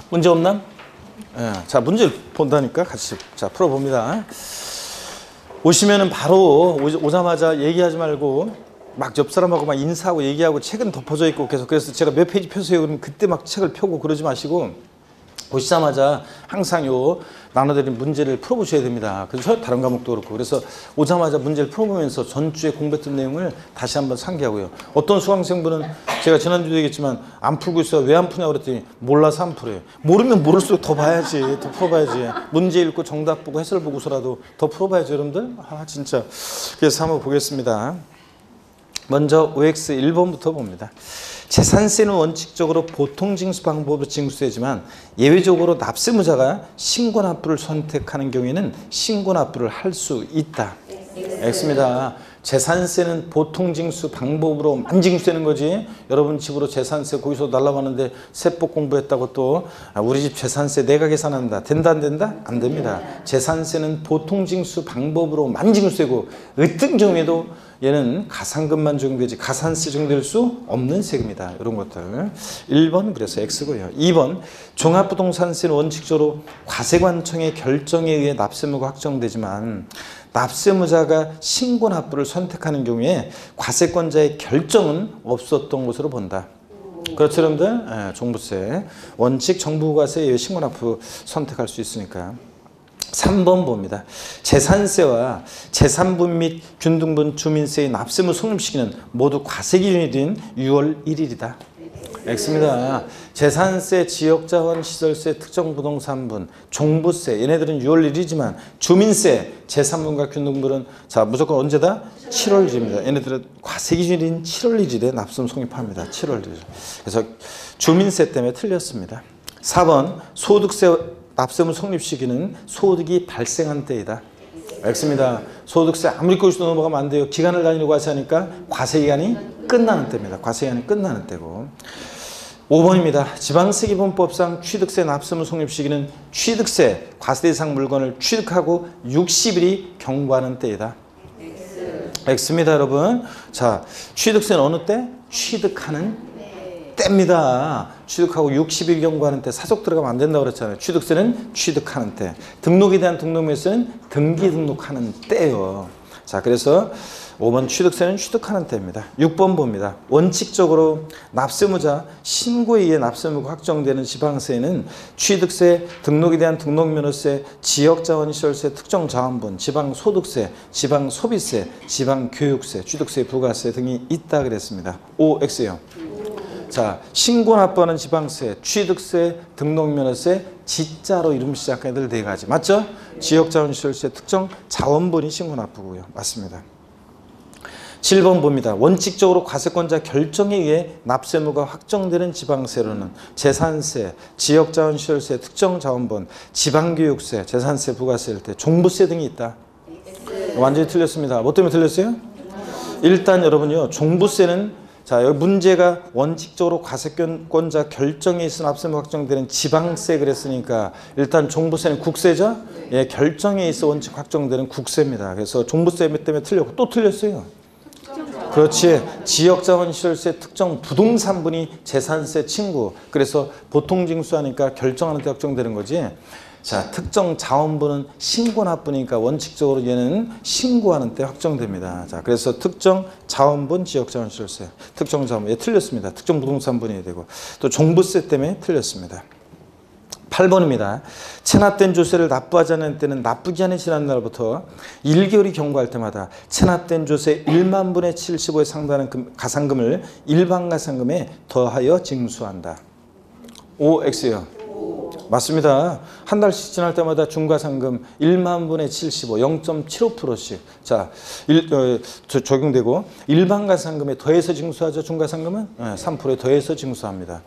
S1: 문제 없나? 자, 문제를 본다니까 같이 자 풀어봅니다. 오시면은 바로 오자마자 얘기하지 말고 막 옆 사람하고 막 인사하고 얘기하고 책은 덮어져 있고 계속 그래서 제가 몇 페이지 펴세요 그러면 그때 막 책을 펴고 그러지 마시고 오시자마자 항상 요 나눠드린 문제를 풀어보셔야 됩니다. 그래서 다른 과목도 그렇고. 그래서 오자마자 문제를 풀어보면서 전주에 공부했던 내용을 다시 한번 상기하고요. 어떤 수강생분은 제가 지난주도 얘기했지만 안 풀고 있어요. 왜 안 푸냐고 그랬더니 몰라서 안 풀어요. 모르면 모를수록 더 봐야지. 더 풀어봐야지. 문제 읽고 정답 보고 해설 보고서라도 더 풀어봐야죠, 여러분들. 진짜. 그래서 한번 보겠습니다. 먼저 OX 1번부터 봅니다. 재산세는 원칙적으로 보통징수 방법으로 징수되지만 예외적으로 납세무자가 신고납부를 선택하는 경우에는 신고납부를 할 수 있다. X입니다. 재산세는 보통징수 방법으로만 징수되는 거지. 여러분 집으로 재산세 거기서 날라가는데 세법 공부했다고 또 우리 집 재산세 내가 계산한다. 된다 안 된다? 안 됩니다. 재산세는 보통징수 방법으로만 징수되고 어떤 경우에도 얘는 가산금만 적용되지 가산세 적용될 수 없는 세금이다. 이런 것들. 1번 그래서 X고요. 2번 종합부동산세는 원칙적으로 과세관청의 결정에 의해 납세무가 확정되지만 납세무자가 신고납부를 선택하는 경우에 과세권자의 결정은 없었던 것으로 본다. 그렇죠, 여러분들? 종부세. 원칙 정부과세에 의해 신고납부 선택할 수 있으니까. 3번 봅니다. 재산세와 재산분 및 균등분 주민세의 납세무 성립시기는 모두 과세 기준일인 6월 1일이다. X입니다. 재산세, 지역자원, 시설세, 특정부동산분, 종부세 얘네들은 6월 1일이지만 주민세, 재산분과 균등분은 자 무조건 언제다? 7월 1일입니다. 얘네들은 과세 기준일인 7월 1일에 납세무 성립합니다. 7월 1일. 그래서 주민세 때문에 틀렸습니다. 4번 소득세 납세무 성립 시기는 소득이 발생한 때이다. X입니다. 소득세 아무리 거기서 넘어가면 안 돼요. 기간을 단위로 과세하니까 과세기간이 끝나는 때입니다. 과세기간이 끝나는 때고. 5번입니다. 지방세기본법상 취득세 납세무 성립 시기는 취득세 과세 대상 물건을 취득하고 60일이 경과하는 때이다. X입니다, 여러분. 자, 취득세는 어느 때? 취득하는 때입니다. 취득하고 60일 경과하는 때 사속 들어가면 안 된다고 그랬잖아요. 취득세는 취득하는 때. 등록에 대한 등록명세는 등기 등록하는 때예요. 자, 그래서 5번 취득세는 취득하는 때입니다. 6번 봅니다. 원칙적으로 납세무자 신고에 의해 납세무가 확정되는 지방세는 취득세, 등록에 대한 등록면허세, 지역자원시설세, 특정자원분, 지방소득세, 지방소비세, 지방교육세, 취득세, 부가세 등이 있다 그랬습니다. OX요. 자, 신고납부하는 지방세, 취득세, 등록면허세, 지자로 이름 시작한 애들 네 가지. 맞죠? 지역자원시설세, 특정자원분이 신고납부고요. 맞습니다. 7번 봅니다. 원칙적으로 과세권자 결정에 의해 납세무가 확정되는 지방세로는 재산세, 지역자원시설세, 특정자원분, 지방교육세, 재산세, 부가세일 때 종부세 등이 있다. 완전히 틀렸습니다. 뭐 때문에 틀렸어요? 일단 여러분요. 종부세는 자, 여기 문제가 원칙적으로 과세권자 결정에 있어 납세무 확정되는 지방세 그랬으니까 일단 종부세는 국세죠? 예, 결정에 있어 원칙 확정되는 국세입니다. 그래서 종부세 때문에 틀렸고 또 틀렸어요. 그렇지. 지역자원시설세 특정 부동산분이 재산세 친구. 그래서 보통징수하니까 결정하는 때 확정되는 거지. 자, 특정 자원분은 신고납부니까 원칙적으로 얘는 신고하는 때 확정됩니다. 자, 그래서 특정 자원분, 지역자원시설세, 특정 자원분. 얘 틀렸습니다. 특정 부동산분이 되고 또 종부세 때문에 틀렸습니다. 8번입니다. 체납된 조세를 납부하지 않은 때는 납부기한이 지난 날부터 1개월이 경과할 때마다 체납된 조세 1만 분의 75에 상당하는 가산금을 일반 가산금에 더하여 징수한다. OX요. 맞습니다. 한 달씩 지날 때마다 중과상금 1만 분의 75, 0.75%씩 자 적용되고 일반 가산금에 더해서 징수하죠. 중과상금은 3%에 더해서 징수합니다.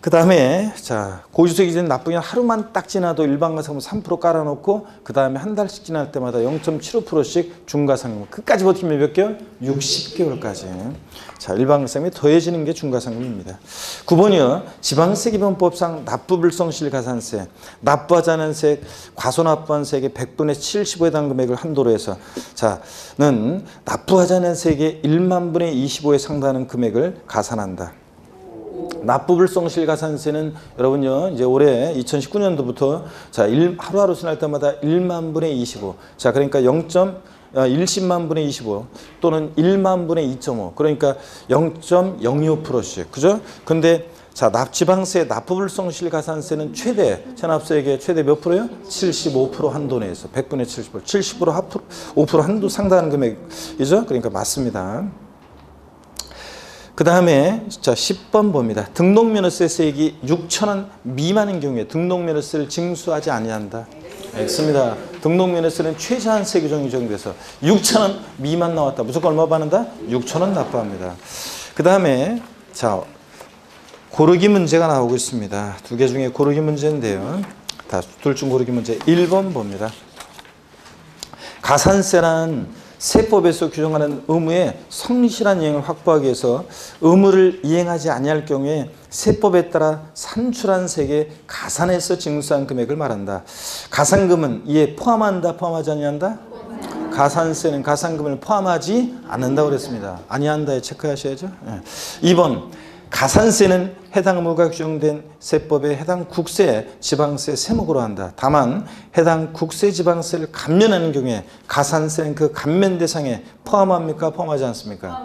S1: 그 다음에 자 고지세 기준 납부기한 하루만 딱 지나도 일반 가산금 3% 깔아놓고 그 다음에 한 달씩 지날 때마다 0.75%씩 중과상금 끝까지 버티면 몇 개월? 60개월까지. 자, 일반 가산금이 더해지는 게 중과상금입니다. 9번이요. 지방세기본법상 납부불성실 가산세, 납부하지 않은 세, 과소납부한 세액의 100분의 75에 해당 금액을 한도로 해서 자는 납부하지 않은 세액의 1만 분의 25에 상당하는 금액을 가산한다. 납부불성실 가산세는 여러분요 이제 올해 2019년도부터 자 하루하루 지날 때마다 1만 분의 25. 자 그러니까 10만 분의 25 또는 1만 분의 2.5 그러니까 0.02%씩 그죠? 근데 자, 지방세 납부불성실 가산세는 최대 체납세액의 최대 몇 프로요? 75% 한도 내에서 100분의 70%, 70% 5% 한도 상당한 금액이죠. 그러니까 맞습니다. 그 다음에 자 10번 봅니다. 등록면허세 세액이 6,000원 미만인 경우에 등록면허세를 징수하지 아니한다. X입니다. 등록면허세는 최저한 세액 규정이 적용돼서 6,000원 미만 나왔다. 무조건 얼마 받는다? 6,000원 납부합니다. 그 다음에 자 고르기 문제가 나오고 있습니다. 두 개 중에 고르기 문제인데요. 둘 중 고르기 문제 1번 봅니다. 가산세란 세법에서 규정하는 의무의 성실한 이행을 확보하기 위해서 의무를 이행하지 아니할 경우에 세법에 따라 산출한 세액에 가산해서 징수한 금액을 말한다. 가산금은 이에 포함한다, 포함하지 아니한다? 가산세는 가산금을 포함하지 않는다고 그랬습니다. 아니한다에 체크하셔야죠. 2번 가산세는 해당 의무가 규정된 세법의 해당 국세, 지방세 세목으로 한다. 다만 해당 국세, 지방세를 감면하는 경우에 가산세는 그 감면 대상에 포함합니까? 포함하지 않습니까?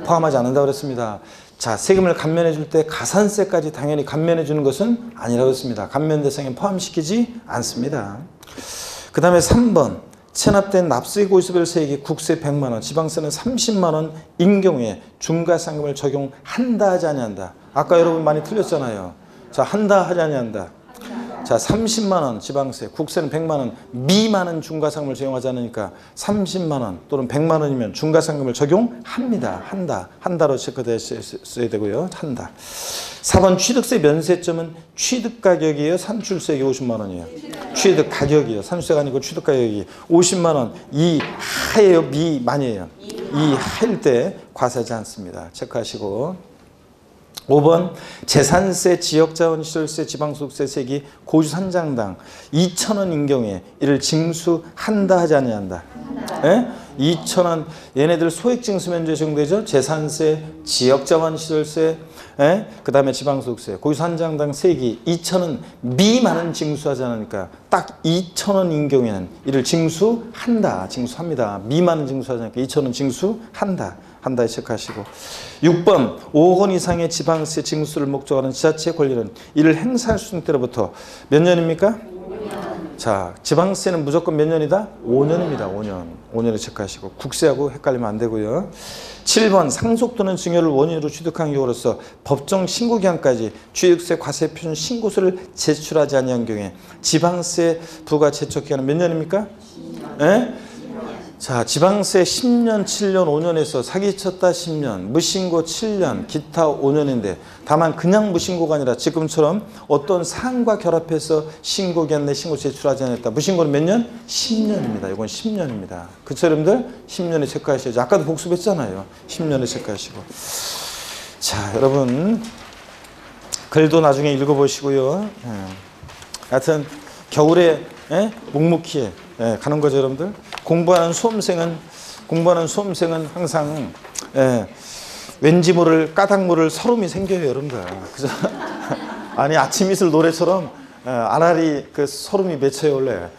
S1: 포함하지 않는다고 그랬습니다. 자, 세금을 감면해 줄 때 가산세까지 당연히 감면해 주는 것은 아니라고 했습니다. 감면 대상에 포함시키지 않습니다. 그 다음에 3번 체납된 납세 고지서별 세액이 국세 100만 원, 지방세는 30만 원인 경우에 중과상금을 적용한다 하지 아니한다. 아까 여러분 많이 틀렸잖아요. 자, 한다 하지 아니한다. 자, 30만 원 지방세, 국세는 100만 원 미만은 중과상금을 적용하지 않으니까 30만 원 또는 100만 원이면 중과상금을 적용합니다. 한다로 체크되어야 되고요. 한다. 4번 취득세 면세점은 취득 가격이에요? 산출세액이 50만 원이에요? 취득 가격이에요. 산출세가 아니고 취득 가격이 50만 원. 이 하예요? 미만이에요? 이 하일 때 과세하지 않습니다. 체크하시고. 5번 재산세, 지역자원시설세, 지방소득세 세액이 고주 산장당 2,000원인 경우에 이를 징수한다 하지 아니한다. 2,000원 얘네들 소액징수 면제 적용되죠. 재산세, 지역자원시설세, 그 다음에 지방소득세, 고주 산장당 세액이 2,000원 미만은 징수하지 않으니까 딱 2,000원인 경우에는 이를 징수한다. 징수합니다. 미만은 징수하지 않으니까 2,000원 징수한다. 한다에 체크하시고. 6번 5억 원 이상의 지방세 징수를 목적하는 지자체 권리는 이를 행사할 수 있는 때로부터 몇 년입니까? 5년. 자, 지방세는 무조건 몇 년이다? 5년입니다. 5년. 5년을 체크하시고 국세하고 헷갈리면 안 되고요. 7번 상속 또는 증여를 원인으로 취득한 경우로서 법정 신고기한까지 취득세 과세 표준 신고서를 제출하지 아니한 경우에 지방세 부과 제출 기간은 몇 년입니까? 10년. 자, 지방세 10년, 7년, 5년에서 사기쳤다 10년, 무신고 7년, 기타 5년인데 다만 그냥 무신고가 아니라 지금처럼 어떤 사항과 결합해서 신고기한 내 신고 제출하지 않았다. 무신고는 몇 년? 10년입니다. 이건 10년입니다. 그쵸 여러분들? 10년에 체크하셔야죠. 아까도 복습했잖아요. 10년에 체크하시고. 자, 여러분 글도 나중에 읽어보시고요. 하여튼 겨울에 묵묵히 가는 거죠 여러분들. 공부하는 수험생은 항상 왠지 모를 까닭 모를 서름이 생겨요 여러분들. 그죠? 아니 아침 이슬 노래처럼 아라리 그 서름이 맺혀요 원래.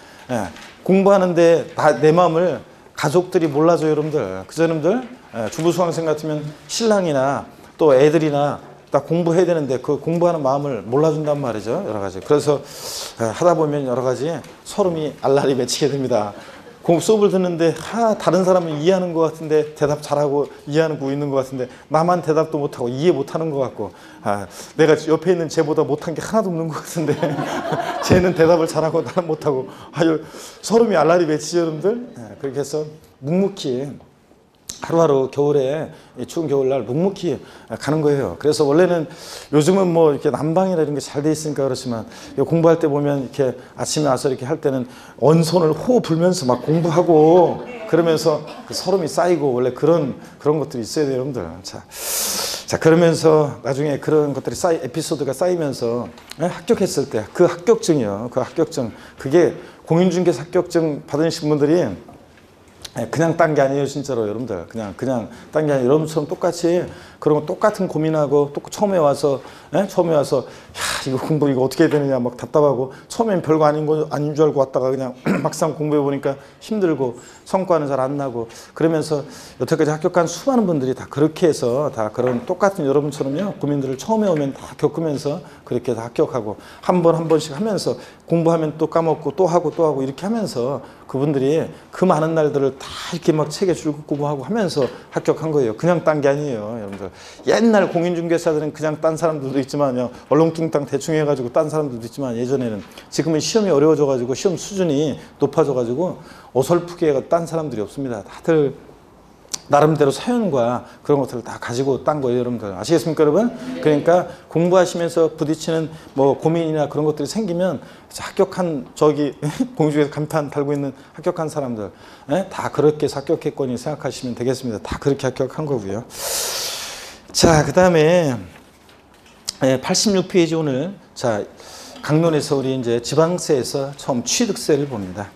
S1: 공부하는데 다 내 마음을 가족들이 몰라줘요 여러분들. 그죠 여러분들? 주부 수강생 같으면 신랑이나 또 애들이나 딱 공부해야 되는데 그 공부하는 마음을 몰라준단 말이죠. 여러 가지. 그래서 하다 보면 여러 가지 서름이 알라리 맺히게 됩니다. 수업을 듣는데 다른 사람은 이해하는 것 같은데 대답 잘하고 이해하고 있는 것 같은데 나만 대답도 못하고 이해 못하는 것 같고 내가 옆에 있는 쟤보다 못한 게 하나도 없는 것 같은데 쟤는 대답을 잘하고 나는 못하고 서름이 알라리 맺히죠 여러분들. 그렇게 해서 묵묵히 하루하루 겨울에 추운 겨울날 묵묵히 가는 거예요. 그래서 원래는 요즘은 뭐 이렇게 난방이나 이런 게 잘 돼 있으니까 그렇지만 공부할 때 보면 이렇게 아침에 와서 이렇게 할 때는 언손을 호흡 불면서 막 공부하고 그러면서 그 서름이 쌓이고 원래 그런 것들이 있어야 돼요 여러분들. 자 그러면서 나중에 그런 것들이 에피소드가 쌓이면서 합격했을 때 그 합격증이요. 그 합격증 그게 공인중개사 합격증 받으신 분들이 그냥 딴 게 아니에요 진짜로 여러분들. 그냥 딴 게 아니에요. 여러분처럼 똑같이 그런 거 똑같은 고민하고 또 처음에 와서 야 이거 공부 이거 어떻게 해야 되느냐 막 답답하고 처음엔 별거 아닌 줄 알고 왔다가 그냥 막상 공부해 보니까 힘들고 성과는 잘 안 나고 그러면서 여태까지 합격한 수많은 분들이 다 그렇게 해서 다 그런 똑같은 여러분처럼요 고민들을 처음에 오면 다 겪으면서 그렇게 다 합격하고 한 번씩 하면서 공부하면 또 까먹고 또 하고 이렇게 하면서 그분들이 그 많은 날들을 다 이렇게 막 책에 줄곧 공부하고 하면서 합격한 거예요. 그냥 딴 게 아니에요, 여러분들. 옛날 공인중개사들은 그냥 딴 사람들도 있지만 그냥 얼렁뚱땅 대충 해가지고 딴 사람들도 있지만 예전에는 지금은 시험이 어려워져가지고 시험 수준이 높아져가지고 어설프게 딴 사람들이 없습니다. 다들 나름대로 사연과 그런 것들을 다 가지고 딴 거예요, 여러분들. 아시겠습니까, 여러분? 그러니까 공부하시면서 부딪히는 뭐 고민이나 그런 것들이 생기면 합격한 공중에서 간판 달고 있는 합격한 사람들 다 그렇게 합격했거니 생각하시면 되겠습니다. 다 그렇게 합격한 거고요. 자, 그 다음에 86페이지 오늘 강론에서 우리 이제 지방세에서 처음 취득세를 봅니다.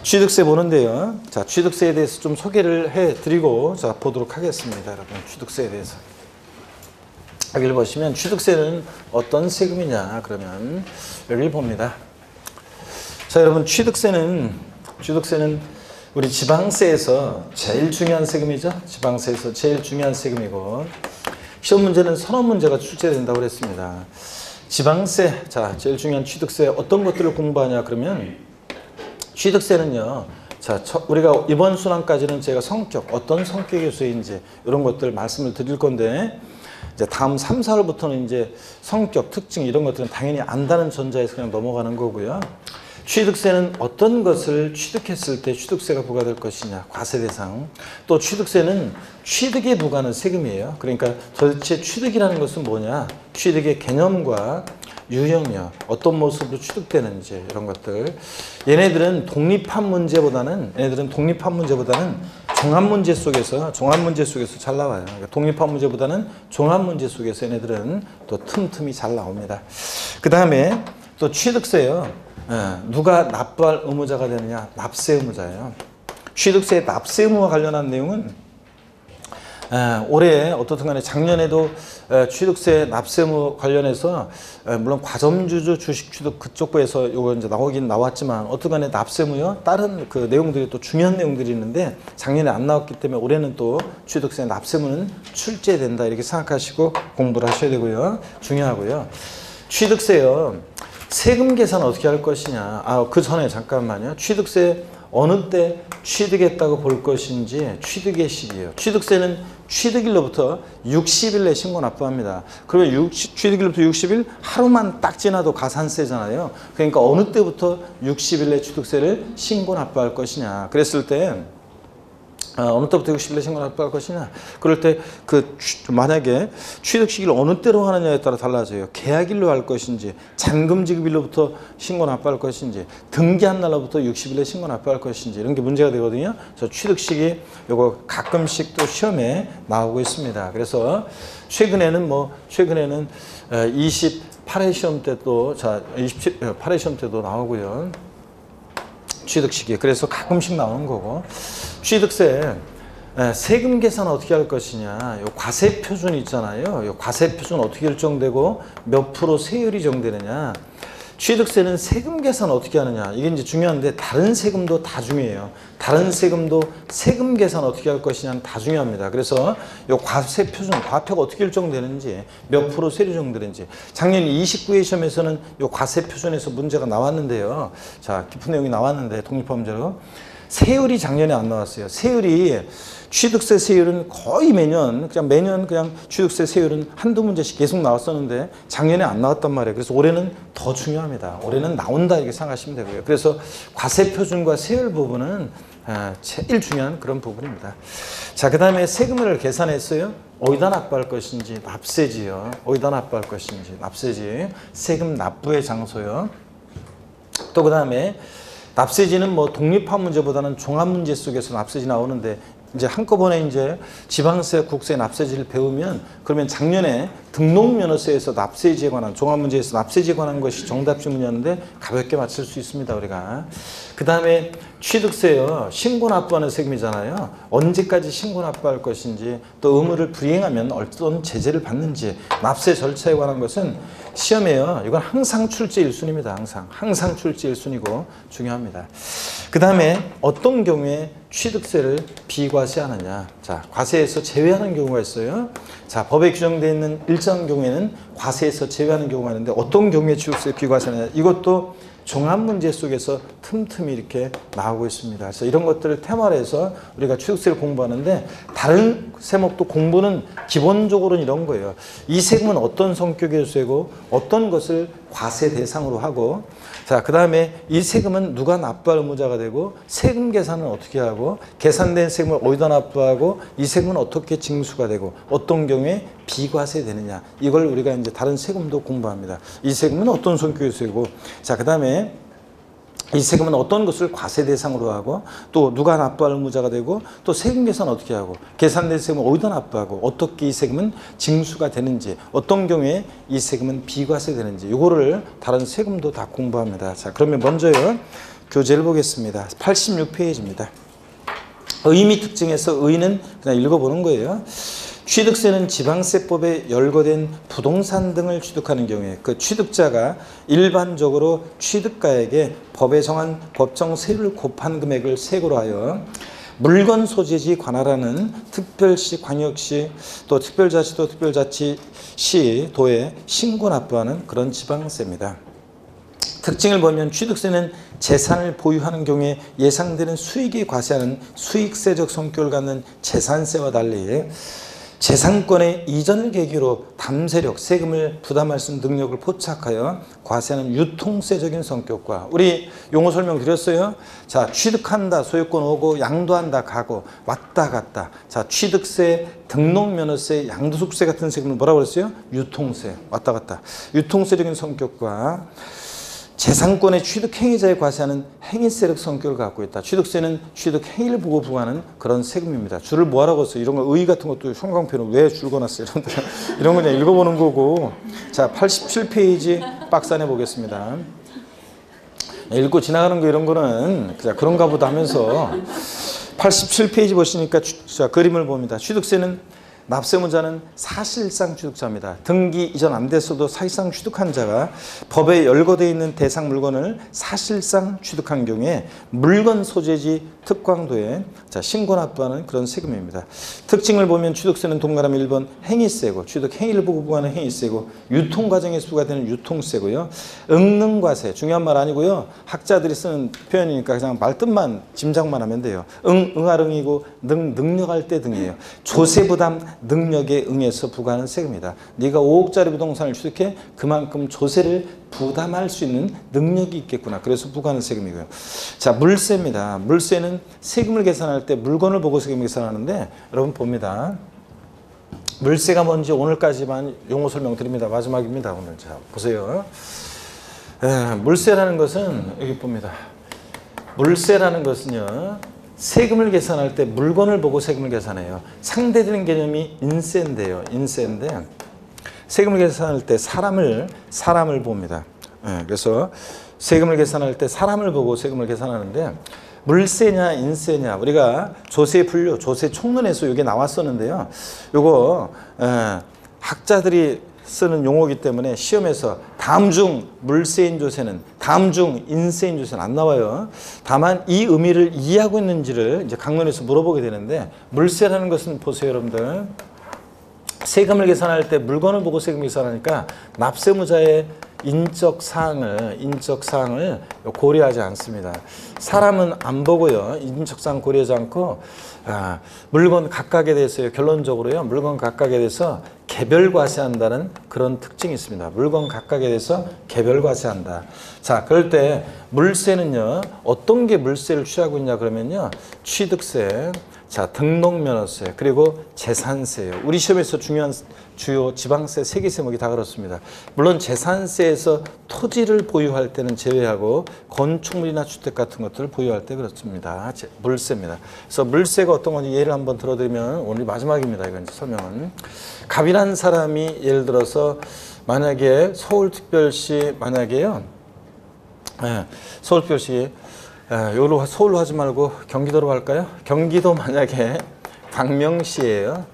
S1: 취득세 보는데요. 자, 취득세에 대해서 좀 소개를 해드리고 보도록 하겠습니다. 여러분, 취득세에 대해서. 여기를 보시면 취득세는 어떤 세금이냐 그러면 여기를 봅니다. 자, 여러분, 취득세는 우리 지방세에서 제일 중요한 세금이죠. 지방세에서 제일 중요한 세금이고 시험 문제는 선언 문제가 출제된다고 그랬습니다. 지방세, 자, 제일 중요한 취득세 어떤 것들을 공부하냐 그러면 취득세는요. 자, 우리가 이번 순환까지는 제가 어떤 성격의 세인지 이런 것들 말씀을 드릴 건데 이제 다음 3, 4월부터는 이제 성격, 특징 이런 것들은 당연히 안다는 전자에서 그냥 넘어가는 거고요. 취득세는 어떤 것을 취득했을 때 취득세가 부과될 것이냐, 과세 대상. 또 취득세는 취득에 부과하는 세금이에요. 그러니까 도대체 취득이라는 것은 뭐냐? 취득의 개념과 유형이요. 어떤 모습으로 취득되는지 이런 것들. 얘네들은 독립한 문제보다는 종합 문제 속에서 잘 나와요. 그러니까 독립한 문제보다는 종합 문제 속에서 얘네들은 또 틈틈이 잘 나옵니다. 그 다음에 또 취득세요. 누가 납부할 의무자가 되느냐? 납세 의무자예요. 취득세 납세 의무와 관련한 내용은 올해 어떻든 간에 작년에도 취득세 납세 의무 관련해서 물론 과점주주 주식 취득 그쪽부에서 요거 이제 나오긴 나왔지만 어떻든 간에 납세 의무요 다른 그 내용들이 또 중요한 내용들이 있는데 작년에 안 나왔기 때문에 올해는 또 취득세 납세 의무는 출제된다 이렇게 생각하시고 공부를 하셔야 되고요. 중요하고요. 취득세요. 세금 계산 어떻게 할 것이냐. 그 전에 잠깐만요. 취득세 어느 때 취득했다고 볼 것인지 취득의 시기예요. 취득세는 취득일로부터 60일 내 신고 납부합니다. 그러면 취득일로부터 60일 하루만 딱 지나도 가산세잖아요. 그러니까 어느 때부터 60일 내 취득세를 신고 납부할 것이냐. 그랬을 때 어느 때부터 60일에 신고 납부할 것이냐. 그럴 때 만약에 취득 시기를 어느 때로 하느냐에 따라 달라져요. 계약일로 할 것인지 잔금 지급일로부터 신고 납부할 것인지 등기한 날로부터 60일에 신고 납부할 것인지 이런 게 문제가 되거든요. 그래서 취득 시기 요거 가끔씩 또 시험에 나오고 있습니다. 그래서 최근에는 28회 시험 때도 28회 시험 때도 나오고요. 취득 시기. 그래서 가끔씩 나오는 거고. 취득세 세금 계산 어떻게 할 것이냐. 요 과세 표준 있잖아요. 요 과세 표준 어떻게 결정되고 몇 프로 세율이 정되느냐. 취득세는 세금 계산 어떻게 하느냐. 이게 이제 중요한데 다른 세금도 다 중요해요. 다른 세금도 세금 계산 어떻게 할 것이냐는 다 중요합니다. 그래서 요 과세 표준, 과표가 어떻게 결정되는지, 몇 프로 세율이 정되는지. 작년 29회 시험에서는 요 과세 표준에서 문제가 나왔는데요. 자, 깊은 내용이 나왔는데 독립화 문제로. 세율이 작년에 안 나왔어요. 세율이 취득세 세율은 거의 매년 그냥 취득세 세율은 한두 문제씩 계속 나왔었는데 작년에 안 나왔단 말이에요. 그래서 올해는 더 중요합니다. 올해는 나온다 이렇게 생각하시면 되고요. 그래서 과세 표준과 세율 부분은 제일 중요한 그런 부분입니다. 자, 그 다음에 세금을 계산했어요. 어디다 납부할 것인지 납세지요. 어디다 납부할 것인지 납세지. 세금 납부의 장소요. 또 그 다음에 납세지는 독립한 문제보다는 종합 문제 속에서 납세지 나오는데 이제 한꺼번에 이제 지방세, 국세, 납세지를 배우면 그러면 작년에 등록면허세에서 납세지에 관한 종합 문제에서 납세지에 관한 것이 정답 질문이었는데 가볍게 맞출 수 있습니다, 우리가. 그 다음에 취득세요. 신고납부하는 세금이잖아요. 언제까지 신고납부할 것인지 또 의무를 불이행하면 어떤 제재를 받는지 납세 절차에 관한 것은 시험에요. 이건 항상 출제 1순위입니다. 항상 출제 1순위고 중요합니다. 그 다음에 어떤 경우에 취득세를 비과세하느냐. 자, 과세에서 제외하는 경우가 있어요. 자, 법에 규정되어 있는 일정 경우에는 과세에서 제외하는 경우가 있는데 어떤 경우에 취득세 비과세하느냐. 이것도 종합문제 속에서 틈틈이 이렇게 나오고 있습니다. 그래서 이런 것들을 테마로 해서 우리가 취득세를 공부하는데 다른 세목도 공부는 기본적으로는 이런 거예요. 이 세금은 어떤 성격의 세고 어떤 것을 과세 대상으로 하고 자, 그 다음에 이 세금은 누가 납부할 의무자가 되고 세금 계산은 어떻게 하고 계산된 세금을 어디다 납부하고 이 세금은 어떻게 징수가 되고 어떤 경우에 비과세 되느냐 이걸 우리가 이제 다른 세금도 공부합니다. 이 세금은 어떤 성격의 세고 자, 그 다음에 이 세금은 어떤 것을 과세 대상으로 하고 또 누가 납부할 의무자가 되고 또 세금 계산 어떻게 하고 계산된 세금을 어디다 납부하고 어떻게 이 세금은 징수가 되는지 어떤 경우에 이 세금은 비과세 되는지 이거를 다른 세금도 다 공부합니다. 자, 그러면 먼저요 교재를 보겠습니다. 86페이지입니다. 의미 특징에서 의는 그냥 읽어보는 거예요. 취득세는 지방세법에 열거된 부동산 등을 취득하는 경우에 그 취득자가 일반적으로 취득가액에 법에 정한 법정 세율을 곱한 금액을 세고로 하여 물건 소재지 관할하는 특별시, 광역시, 또 특별자치도, 특별자치시, 도에 신고 납부하는 그런 지방세입니다. 특징을 보면 취득세는 재산을 보유하는 경우에 예상되는 수익에 과세하는 수익세적 성격을 갖는 재산세와 달리 재산권의 이전을 계기로 담세력, 세금을 부담할 수 있는 능력을 포착하여 과세하는 유통세적인 성격과 우리 용어 설명 드렸어요. 자, 취득한다, 소유권 오고 양도한다, 가고 왔다 갔다. 자, 취득세, 등록면허세, 양도소득세 같은 세금은 뭐라고 그랬어요? 유통세, 왔다 갔다. 유통세적인 성격과 재산권의 취득 행위자에 과세하는 행위세력 성격을 갖고 있다. 취득세는 취득 행위를 보고 부과하는 그런 세금입니다. 줄을 뭐하라고 했어요? 이런 거 의 같은 것도 형광펜을 왜 줄거놨어요? 이런 거 그냥 읽어보는 거고. 자, 87페이지 박스 안에 보겠습니다. 읽고 지나가는 거 이런 거는 그냥 그런가 보다 하면서 87페이지 보시니까 자, 그림을 봅니다. 취득세는 납세의무자는 사실상 취득자입니다. 등기 이전 안 됐어도 사실상 취득한 자가 법에 열거되어 있는 대상 물건을 사실상 취득한 경우에 물건 소재지 특광도에 자, 신고 납부하는 그런 세금입니다. 특징을 보면 취득세는 동그라미 1번 행위세고 취득 행위를 보고 부과하는 행위세고 유통 과정에서 부과되는 유통세고요. 응능과세 중요한 말 아니고요. 학자들이 쓰는 표현이니까 그냥 말뜻만 짐작만 하면 돼요. 응할응이고 능력할 때 등이에요. 조세부담 능력에 응해서 부과하는 세금이다. 네가 5억짜리 부동산을 취득해 그만큼 조세를 부담할 수 있는 능력이 있겠구나. 그래서 부과하는 세금이고요. 자, 물세입니다. 물세는 세금을 계산할 때 물건을 보고 세금을 계산하는데 여러분 봅니다. 물세가 뭔지 오늘까지만 용어 설명드립니다. 마지막입니다. 오늘 자 보세요. 물세라는 것은 여기 봅니다. 물세라는 것은요. 세금을 계산할 때 물건을 보고 세금을 계산해요. 상대되는 개념이 인세인데요. 인세인데 세금을 계산할 때 사람을 봅니다. 그래서 세금을 계산할 때 사람을 보고 세금을 계산하는데 물세냐 인세냐 우리가 조세 분류, 조세 총론에서 이게 나왔었는데요. 요거 학자들이 쓰는 용어이기 때문에 시험에서 다음 중 물세인 조세는 다음 중 인세인 조세는 안 나와요. 다만 이 의미를 이해하고 있는지를 이제 강론에서 물어보게 되는데 물세라는 것은 보세요, 여러분들. 세금을 계산할 때 물건을 보고 세금 계산하니까 납세무자의 인적 사항을 고려하지 않습니다. 사람은 안 보고요. 인적 사항 고려하지 않고 물건 각각에 대해서요. 결론적으로요. 물건 각각에 대해서 개별 과세한다는 그런 특징이 있습니다. 물건 각각에 대해서 개별 과세한다. 자, 그럴 때 물세는요. 어떤 게 물세를 취하고 있냐 그러면요. 취득세, 자, 등록면허세, 그리고 재산세예요. 우리 시험에서 중요한 주요 지방세 3개 세목이 다 그렇습니다. 물론 재산세에서 토지를 보유할 때는 제외하고 건축물이나 주택 같은 것들을 보유할 때 그렇습니다. 물세입니다. 그래서 물세가 어떤 건지 예를 한번 들어드리면 오늘 마지막입니다. 이건 이제 설명은. 갑이라는 사람이 예를 들어서 만약에 서울특별시 서울특별시 여기로 서울로 하지 말고 경기도로 갈까요? 경기도 만약에 광명시예요.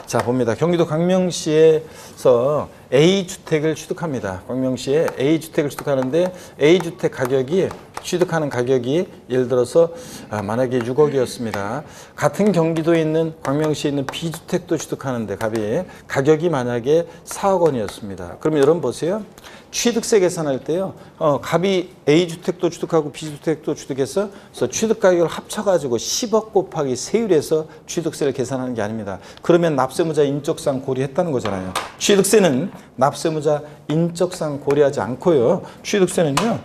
S1: 자, 봅니다. 경기도 광명시에서 A주택을 취득합니다. 광명시에 A주택을 취득하는데 A주택 가격이 취득하는 가격이 예를 들어서 만약에 6억이었습니다. 같은 경기도에 있는 광명시에 있는 B주택도 취득하는데 가격이 만약에 4억 원이었습니다. 그러면 여러분 보세요. 취득세 계산할 때요. 갑이 A주택도 취득하고 B주택도 취득해서 그래서 취득 가격을 합쳐가지고 10억 곱하기 세율에서 취득세를 계산하는 게 아닙니다. 그러면 납세무자 인적사항 고려했다는 거잖아요. 취득세는 납세무자 인적사항 고려하지 않고요. 취득세는요.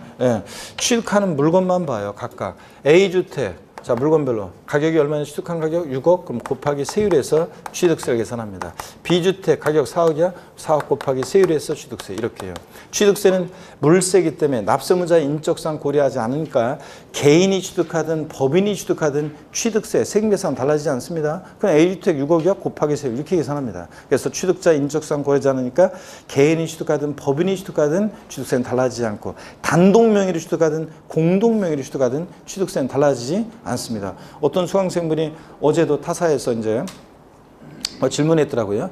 S1: 취득하는 물건만 봐요. 각각 A주택 자, 물건별로 가격이 얼마냐 취득한 가격 6억 그럼 곱하기 세율에서 취득세를 계산합니다. B주택 가격 4억이야 4억 곱하기 세율에서 취득세 이렇게요. 취득세는 물세이기 때문에 납세무자 인적사항 고려하지 않으니까 개인이 취득하든 법인이 취득하든 취득세 세금 계산 달라지지 않습니다. 그냥 A주택 6억이야 곱하기 세율 이렇게 계산합니다. 그래서 취득자 인적사항 고려하지 않으니까 개인이 취득하든 법인이 취득하든 취득세는 달라지지 않고 단독 명의로 취득하든 공동 명의로 취득하든 취득세는 달라지지 않습니다. 어떤 수강생분이 어제도 타사에서 이제 질문했더라고요.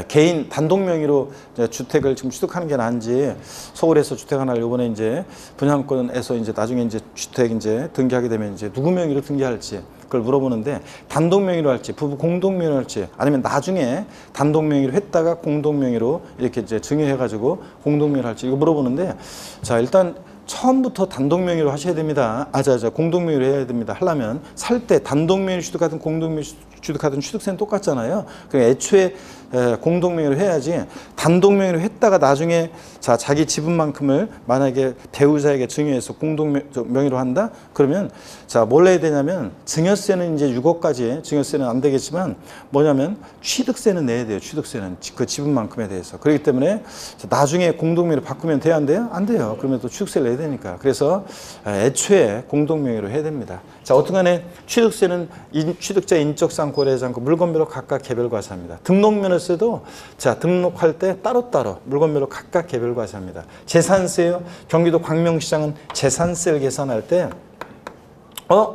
S1: 개인 단독 명의로 주택을 지금 취득하는 게 나은지 서울에서 주택 하나를 이번에 이제 분양권에서 이제 나중에 이제 주택 이제 등기하게 되면 이제 누구 명의로 등기할지 그걸 물어보는데 단독 명의로 할지 부부 공동 명의로 할지 아니면 나중에 단독 명의로 했다가 공동 명의로 이렇게 이제 증여해가지고 공동 명의로 할지 이거 물어보는데 자 일단 처음부터 단독 명의로 하셔야 됩니다. 공동 명의로 해야 됩니다. 하려면 살 때 단독 명의로 취득하든 공동 명의로 취득하든 취득세는 똑같잖아요. 그러니까 애초에 공동 명의로 해야지 단독 명의로 했다가 나중에 자 자기 지분만큼을 만약에 배우자에게 증여해서 공동 명의로 한다? 그러면 자 뭘 내야 되냐면 증여세는 이제 6억까지 증여세는 안 되겠지만 뭐냐면 취득세는 내야 돼요. 취득세는 그 지분만큼에 대해서. 그렇기 때문에 나중에 공동 명의로 바꾸면 돼요? 안 돼요? 안 돼요. 그러면 또 취득세를 내야 되니까. 그래서 애초에 공동 명의로 해야 됩니다. 자, 어떤 간에 취득세는 취득자 인적사항 고려하지 않고 물건별로 각각 개별 과세합니다. 등록면허세도 자 등록할 때 따로따로 물건별로 각각 개별 과세합니다. 재산세요. 경기도 광명시장은 재산세를 계산할 때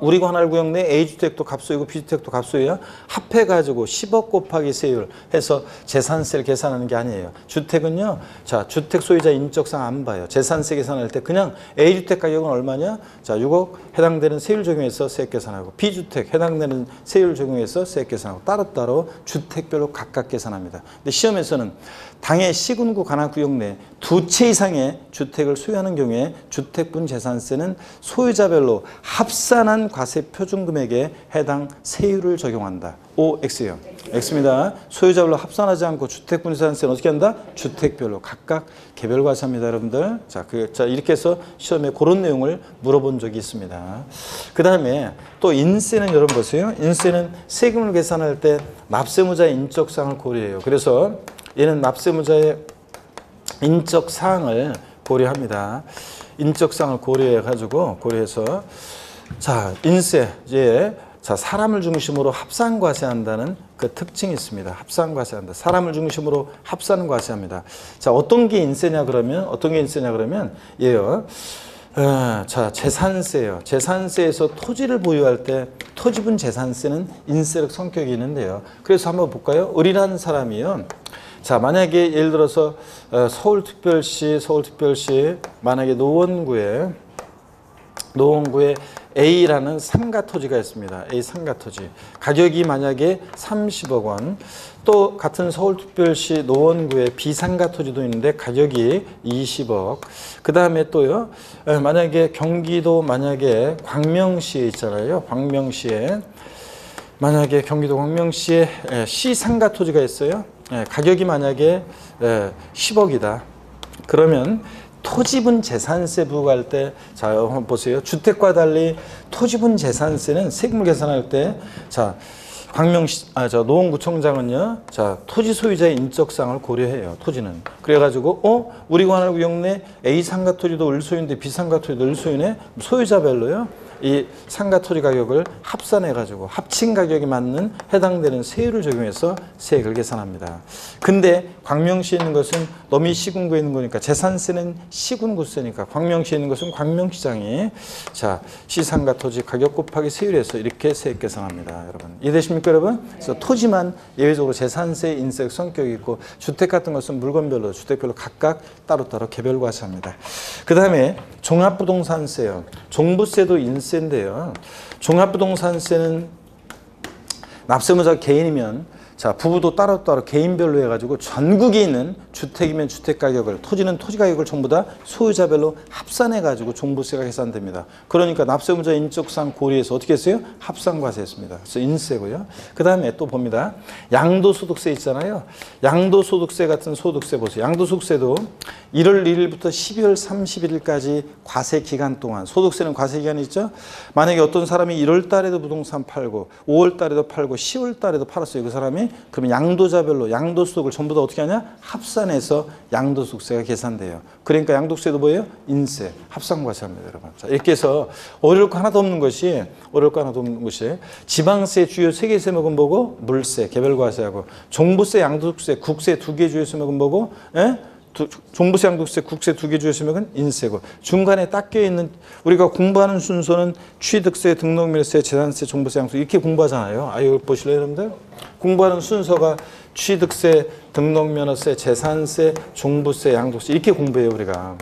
S1: 우리 관할구역 내 A주택도 갑소이고 B주택도 갑소이야 합해가지고 10억 곱하기 세율 해서 재산세를 계산하는 게 아니에요. 주택은요. 자 주택 소유자 인적사항 안 봐요. 재산세 계산할 때 그냥 A주택 가격은 얼마냐? 자 6억 해당되는 세율 적용해서 세액 계산하고 B주택 해당되는 세율 적용해서 세액 계산하고 따로따로 주택별로 각각 계산합니다. 근데 시험에서는 당해 시군구 관할구역 내 두 채 이상의 주택을 소유하는 경우에 주택분 재산세는 소유자별로 합산한 과세 표준금액에 해당 세율을 적용한다. O, X요. X입니다. 소유자별로 합산하지 않고 주택분 재산세는 어떻게 한다? 주택별로 각각 개별 과세합니다, 여러분들. 자, 이렇게 해서 시험에 그런 내용을 물어본 적이 있습니다. 그 다음에 또 인세는 여러분 보세요. 인세는 세금을 계산할 때 납세무자의 인적사항을 고려해요. 그래서 얘는 납세무자의 인적사항을 고려합니다. 인적사항을 고려해서 자 인세 이제 자 사람을 중심으로 합산과세한다는 그 특징이 있습니다. 합산과세한다. 사람을 중심으로 합산과세합니다. 자 어떤 게 인세냐 그러면 얘요. 자 재산세요. 재산세에서 토지를 보유할 때 토지분 재산세는 인세력 성격이 있는데요. 그래서 한번 볼까요? 을이라는 사람이요. 자 만약에 예를 들어서 서울특별시 만약에 노원구에 A라는 상가토지가 있습니다. A 상가토지 가격이 만약에 30억 원. 또 같은 서울특별시 노원구에 B 상가토지도 있는데 가격이 20억. 그 다음에 또요 만약에 경기도 광명시에 있잖아요. 만약에 경기도 광명시에 C 상가토지가 있어요. 가격이 만약에 10억이다. 그러면 토지분 재산세 부과할 때, 자, 한번 보세요. 주택과 달리 토지분 재산세는 세금을 계산할 때, 자, 노원구청장은요, 자, 토지 소유자의 인적사항을 고려해요. 토지는. 그래가지고, 우리 관할구역 내 A 상가 토지도 을소유인데 B 상가 토지도 을소유네? 소유자별로요. 이 상가 토지 가격을 합산해 가지고 합친 가격에 맞는 해당되는 세율을 적용해서 세액을 계산합니다. 근데 광명시에 있는 것은 너미 시군구에 있는 거니까 재산세는 시군구세니까 광명시에 있는 것은 광명시장이 자 시상가 토지 가격 곱하기 세율에서 이렇게 세액 계산합니다. 여러분 이해되십니까 여러분? 그래서 토지만 예외적으로 재산세 인세액 성격이 있고 주택 같은 것은 물건별로 주택별로 각각 따로따로 개별 과세합니다. 그 다음에 종합부동산세요. 종부세도 인세인데요. 종합부동산세는 납세무자 개인이면 자 부부도 따로따로 개인별로 해가지고 전국에 있는 주택이면 주택 가격을 토지는 토지 가격을 전부 다 소유자별로 합산해가지고 종부세가 계산됩니다. 그러니까 납세무자 인적상 고려해서 어떻게 했어요? 합산과세했습니다. 그래서 인세고요. 그 다음에 또 봅니다. 양도소득세 있잖아요. 양도소득세 같은 소득세 보세요. 양도소득세도 1월 1일부터 12월 31일까지 과세 기간 동안 소득세는 과세 기간이 있죠. 만약에 어떤 사람이 1월 달에도 부동산 팔고 5월 달에도 팔고 10월 달에도 팔았어요. 그 사람이 그러면 양도자별로 양도소득을 전부 다 어떻게 하냐? 합산해서 양도소득세가 계산돼요. 그러니까 양도세도 뭐예요? 인세, 합산과세합니다, 여러분. 자, 이렇게 해서 어려울 거 하나도 없는 것이 지방세 주요 3개 세목은 뭐고? 물세, 개별과세하고 종부세, 양도소득세, 국세 2개 주요 세목은 뭐고? 예? 종부세, 양도세, 국세 2개 주요 세목은 인세고 중간에 딱 껴있는 우리가 공부하는 순서는 취득세, 등록면허세, 재산세, 종부세, 양도세 이렇게 공부하잖아요. 이거 보실래요 여러분들? 공부하는 순서가 취득세, 등록면허세, 재산세, 종부세, 양도세 이렇게 공부해요 우리가.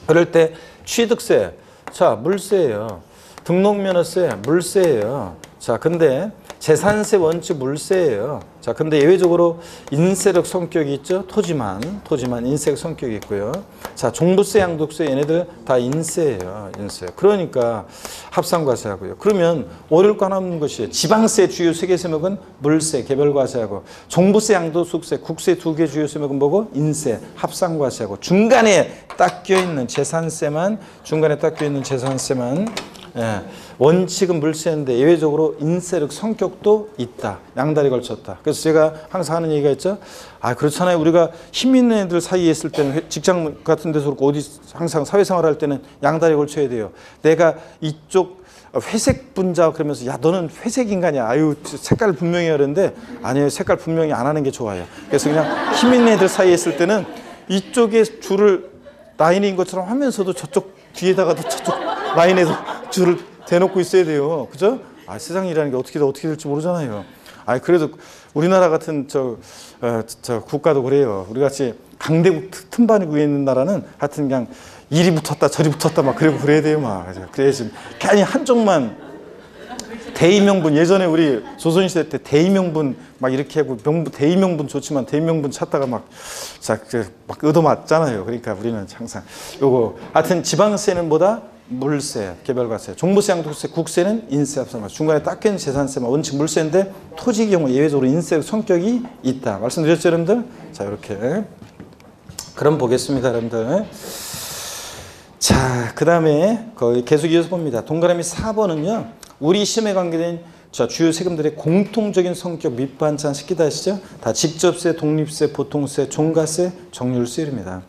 S1: 그럴 때 취득세, 자 물세예요. 등록면허세, 물세예요. 자 근데 재산세 원칙 물세예요. 자, 근데 예외적으로 인세력 성격이 있죠. 토지만 인세력 성격이 있고요. 자, 종부세, 양도세 얘네들 다 인세예요. 인세. 그러니까 합산과세하고요. 그러면 어려울 거 하나 없는 것이 지방세 주요 3개 세목은 물세, 개별과세하고 종부세, 양도소득세, 국세 2개 주요 세목은 뭐고? 인세, 합산과세하고 중간에 딱 껴있는 재산세만 예, 원칙은 물세인데 예외적으로 인세력 성격도 있다. 양다리 걸쳤다. 그래서 제가 항상 하는 얘기가 있죠. 그렇잖아요. 우리가 힘 있는 애들 사이에 있을 때는 직장 같은 데서 그렇고 어디 항상 사회생활 할 때는 양다리 걸쳐야 돼요. 내가 이쪽 회색 분자 그러면서 야 너는 회색 인간이야. 아유 색깔 분명히 하는데 아니에요. 색깔 분명히 안 하는 게 좋아요. 그래서 그냥 힘 있는 애들 사이에 있을 때는 이쪽에 줄을 라인인 것처럼 하면서도 저쪽 뒤에다가도 저쪽 라인에도 줄을 대놓고 있어야 돼요. 그죠? 세상 일이라는 게 어떻게 될지 모르잖아요. 그래도 우리나라 같은 저 국가도 그래요. 우리 같이 강대국 틈바니 위에 있는 나라는 하여튼 그냥 이리 붙었다 저리 붙었다 막 그래야 돼요. 그래야지. 괜히 한쪽만 대의명분 예전에 우리 조선시대 때 대의명분 막 이렇게 하고 대의명분 좋지만 대의명분 찾다가 막 얻어맞잖아요. 그러니까 우리는 항상 요거 하여튼 지방세는 뭐다? 물세, 개별과세, 종부세, 양도세, 국세는 인세, 합산과세. 중간에 딱 껴있는 재산세만 원칙 물세인데 토지 경우 예외적으로 인세 성격이 있다. 말씀드렸죠, 여러분들? 자, 이렇게. 그럼 보겠습니다, 여러분들. 자, 그 다음에 계속 이어서 봅니다. 동그라미 4번은요. 우리 시험에 관계된 주요 세금들의 공통적인 성격 밑반찬 시키다 하시죠? 다 직접세, 독립세, 보통세, 종가세, 정률세입니다.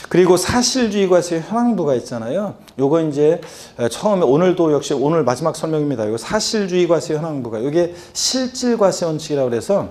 S1: 그리고 사실주의과세 현황부가 있잖아요. 요거 이제 처음에 오늘도 역시 오늘 마지막 설명입니다. 이거 사실주의과세 현황부가 이게 실질과세 원칙이라고 그래서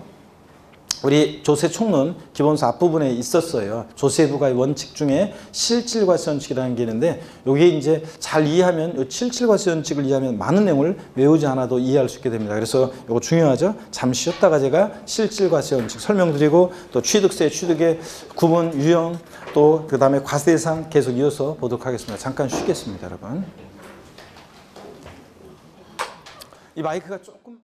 S1: 우리 조세 총론 기본서 앞부분에 있었어요. 조세부가의 원칙 중에 실질과세 원칙이라는 게 있는데 이게 이제 잘 이해하면 이 실질과세 원칙을 이해하면 많은 내용을 외우지 않아도 이해할 수 있게 됩니다. 그래서 이거 중요하죠. 잠시 쉬었다가 제가 실질과세 원칙 설명드리고 또 취득세, 취득의 구분, 유형 또 그 다음에 과세 대상 계속 이어서 보도록 하겠습니다. 잠깐 쉬겠습니다, 여러분. 이 마이크가 조금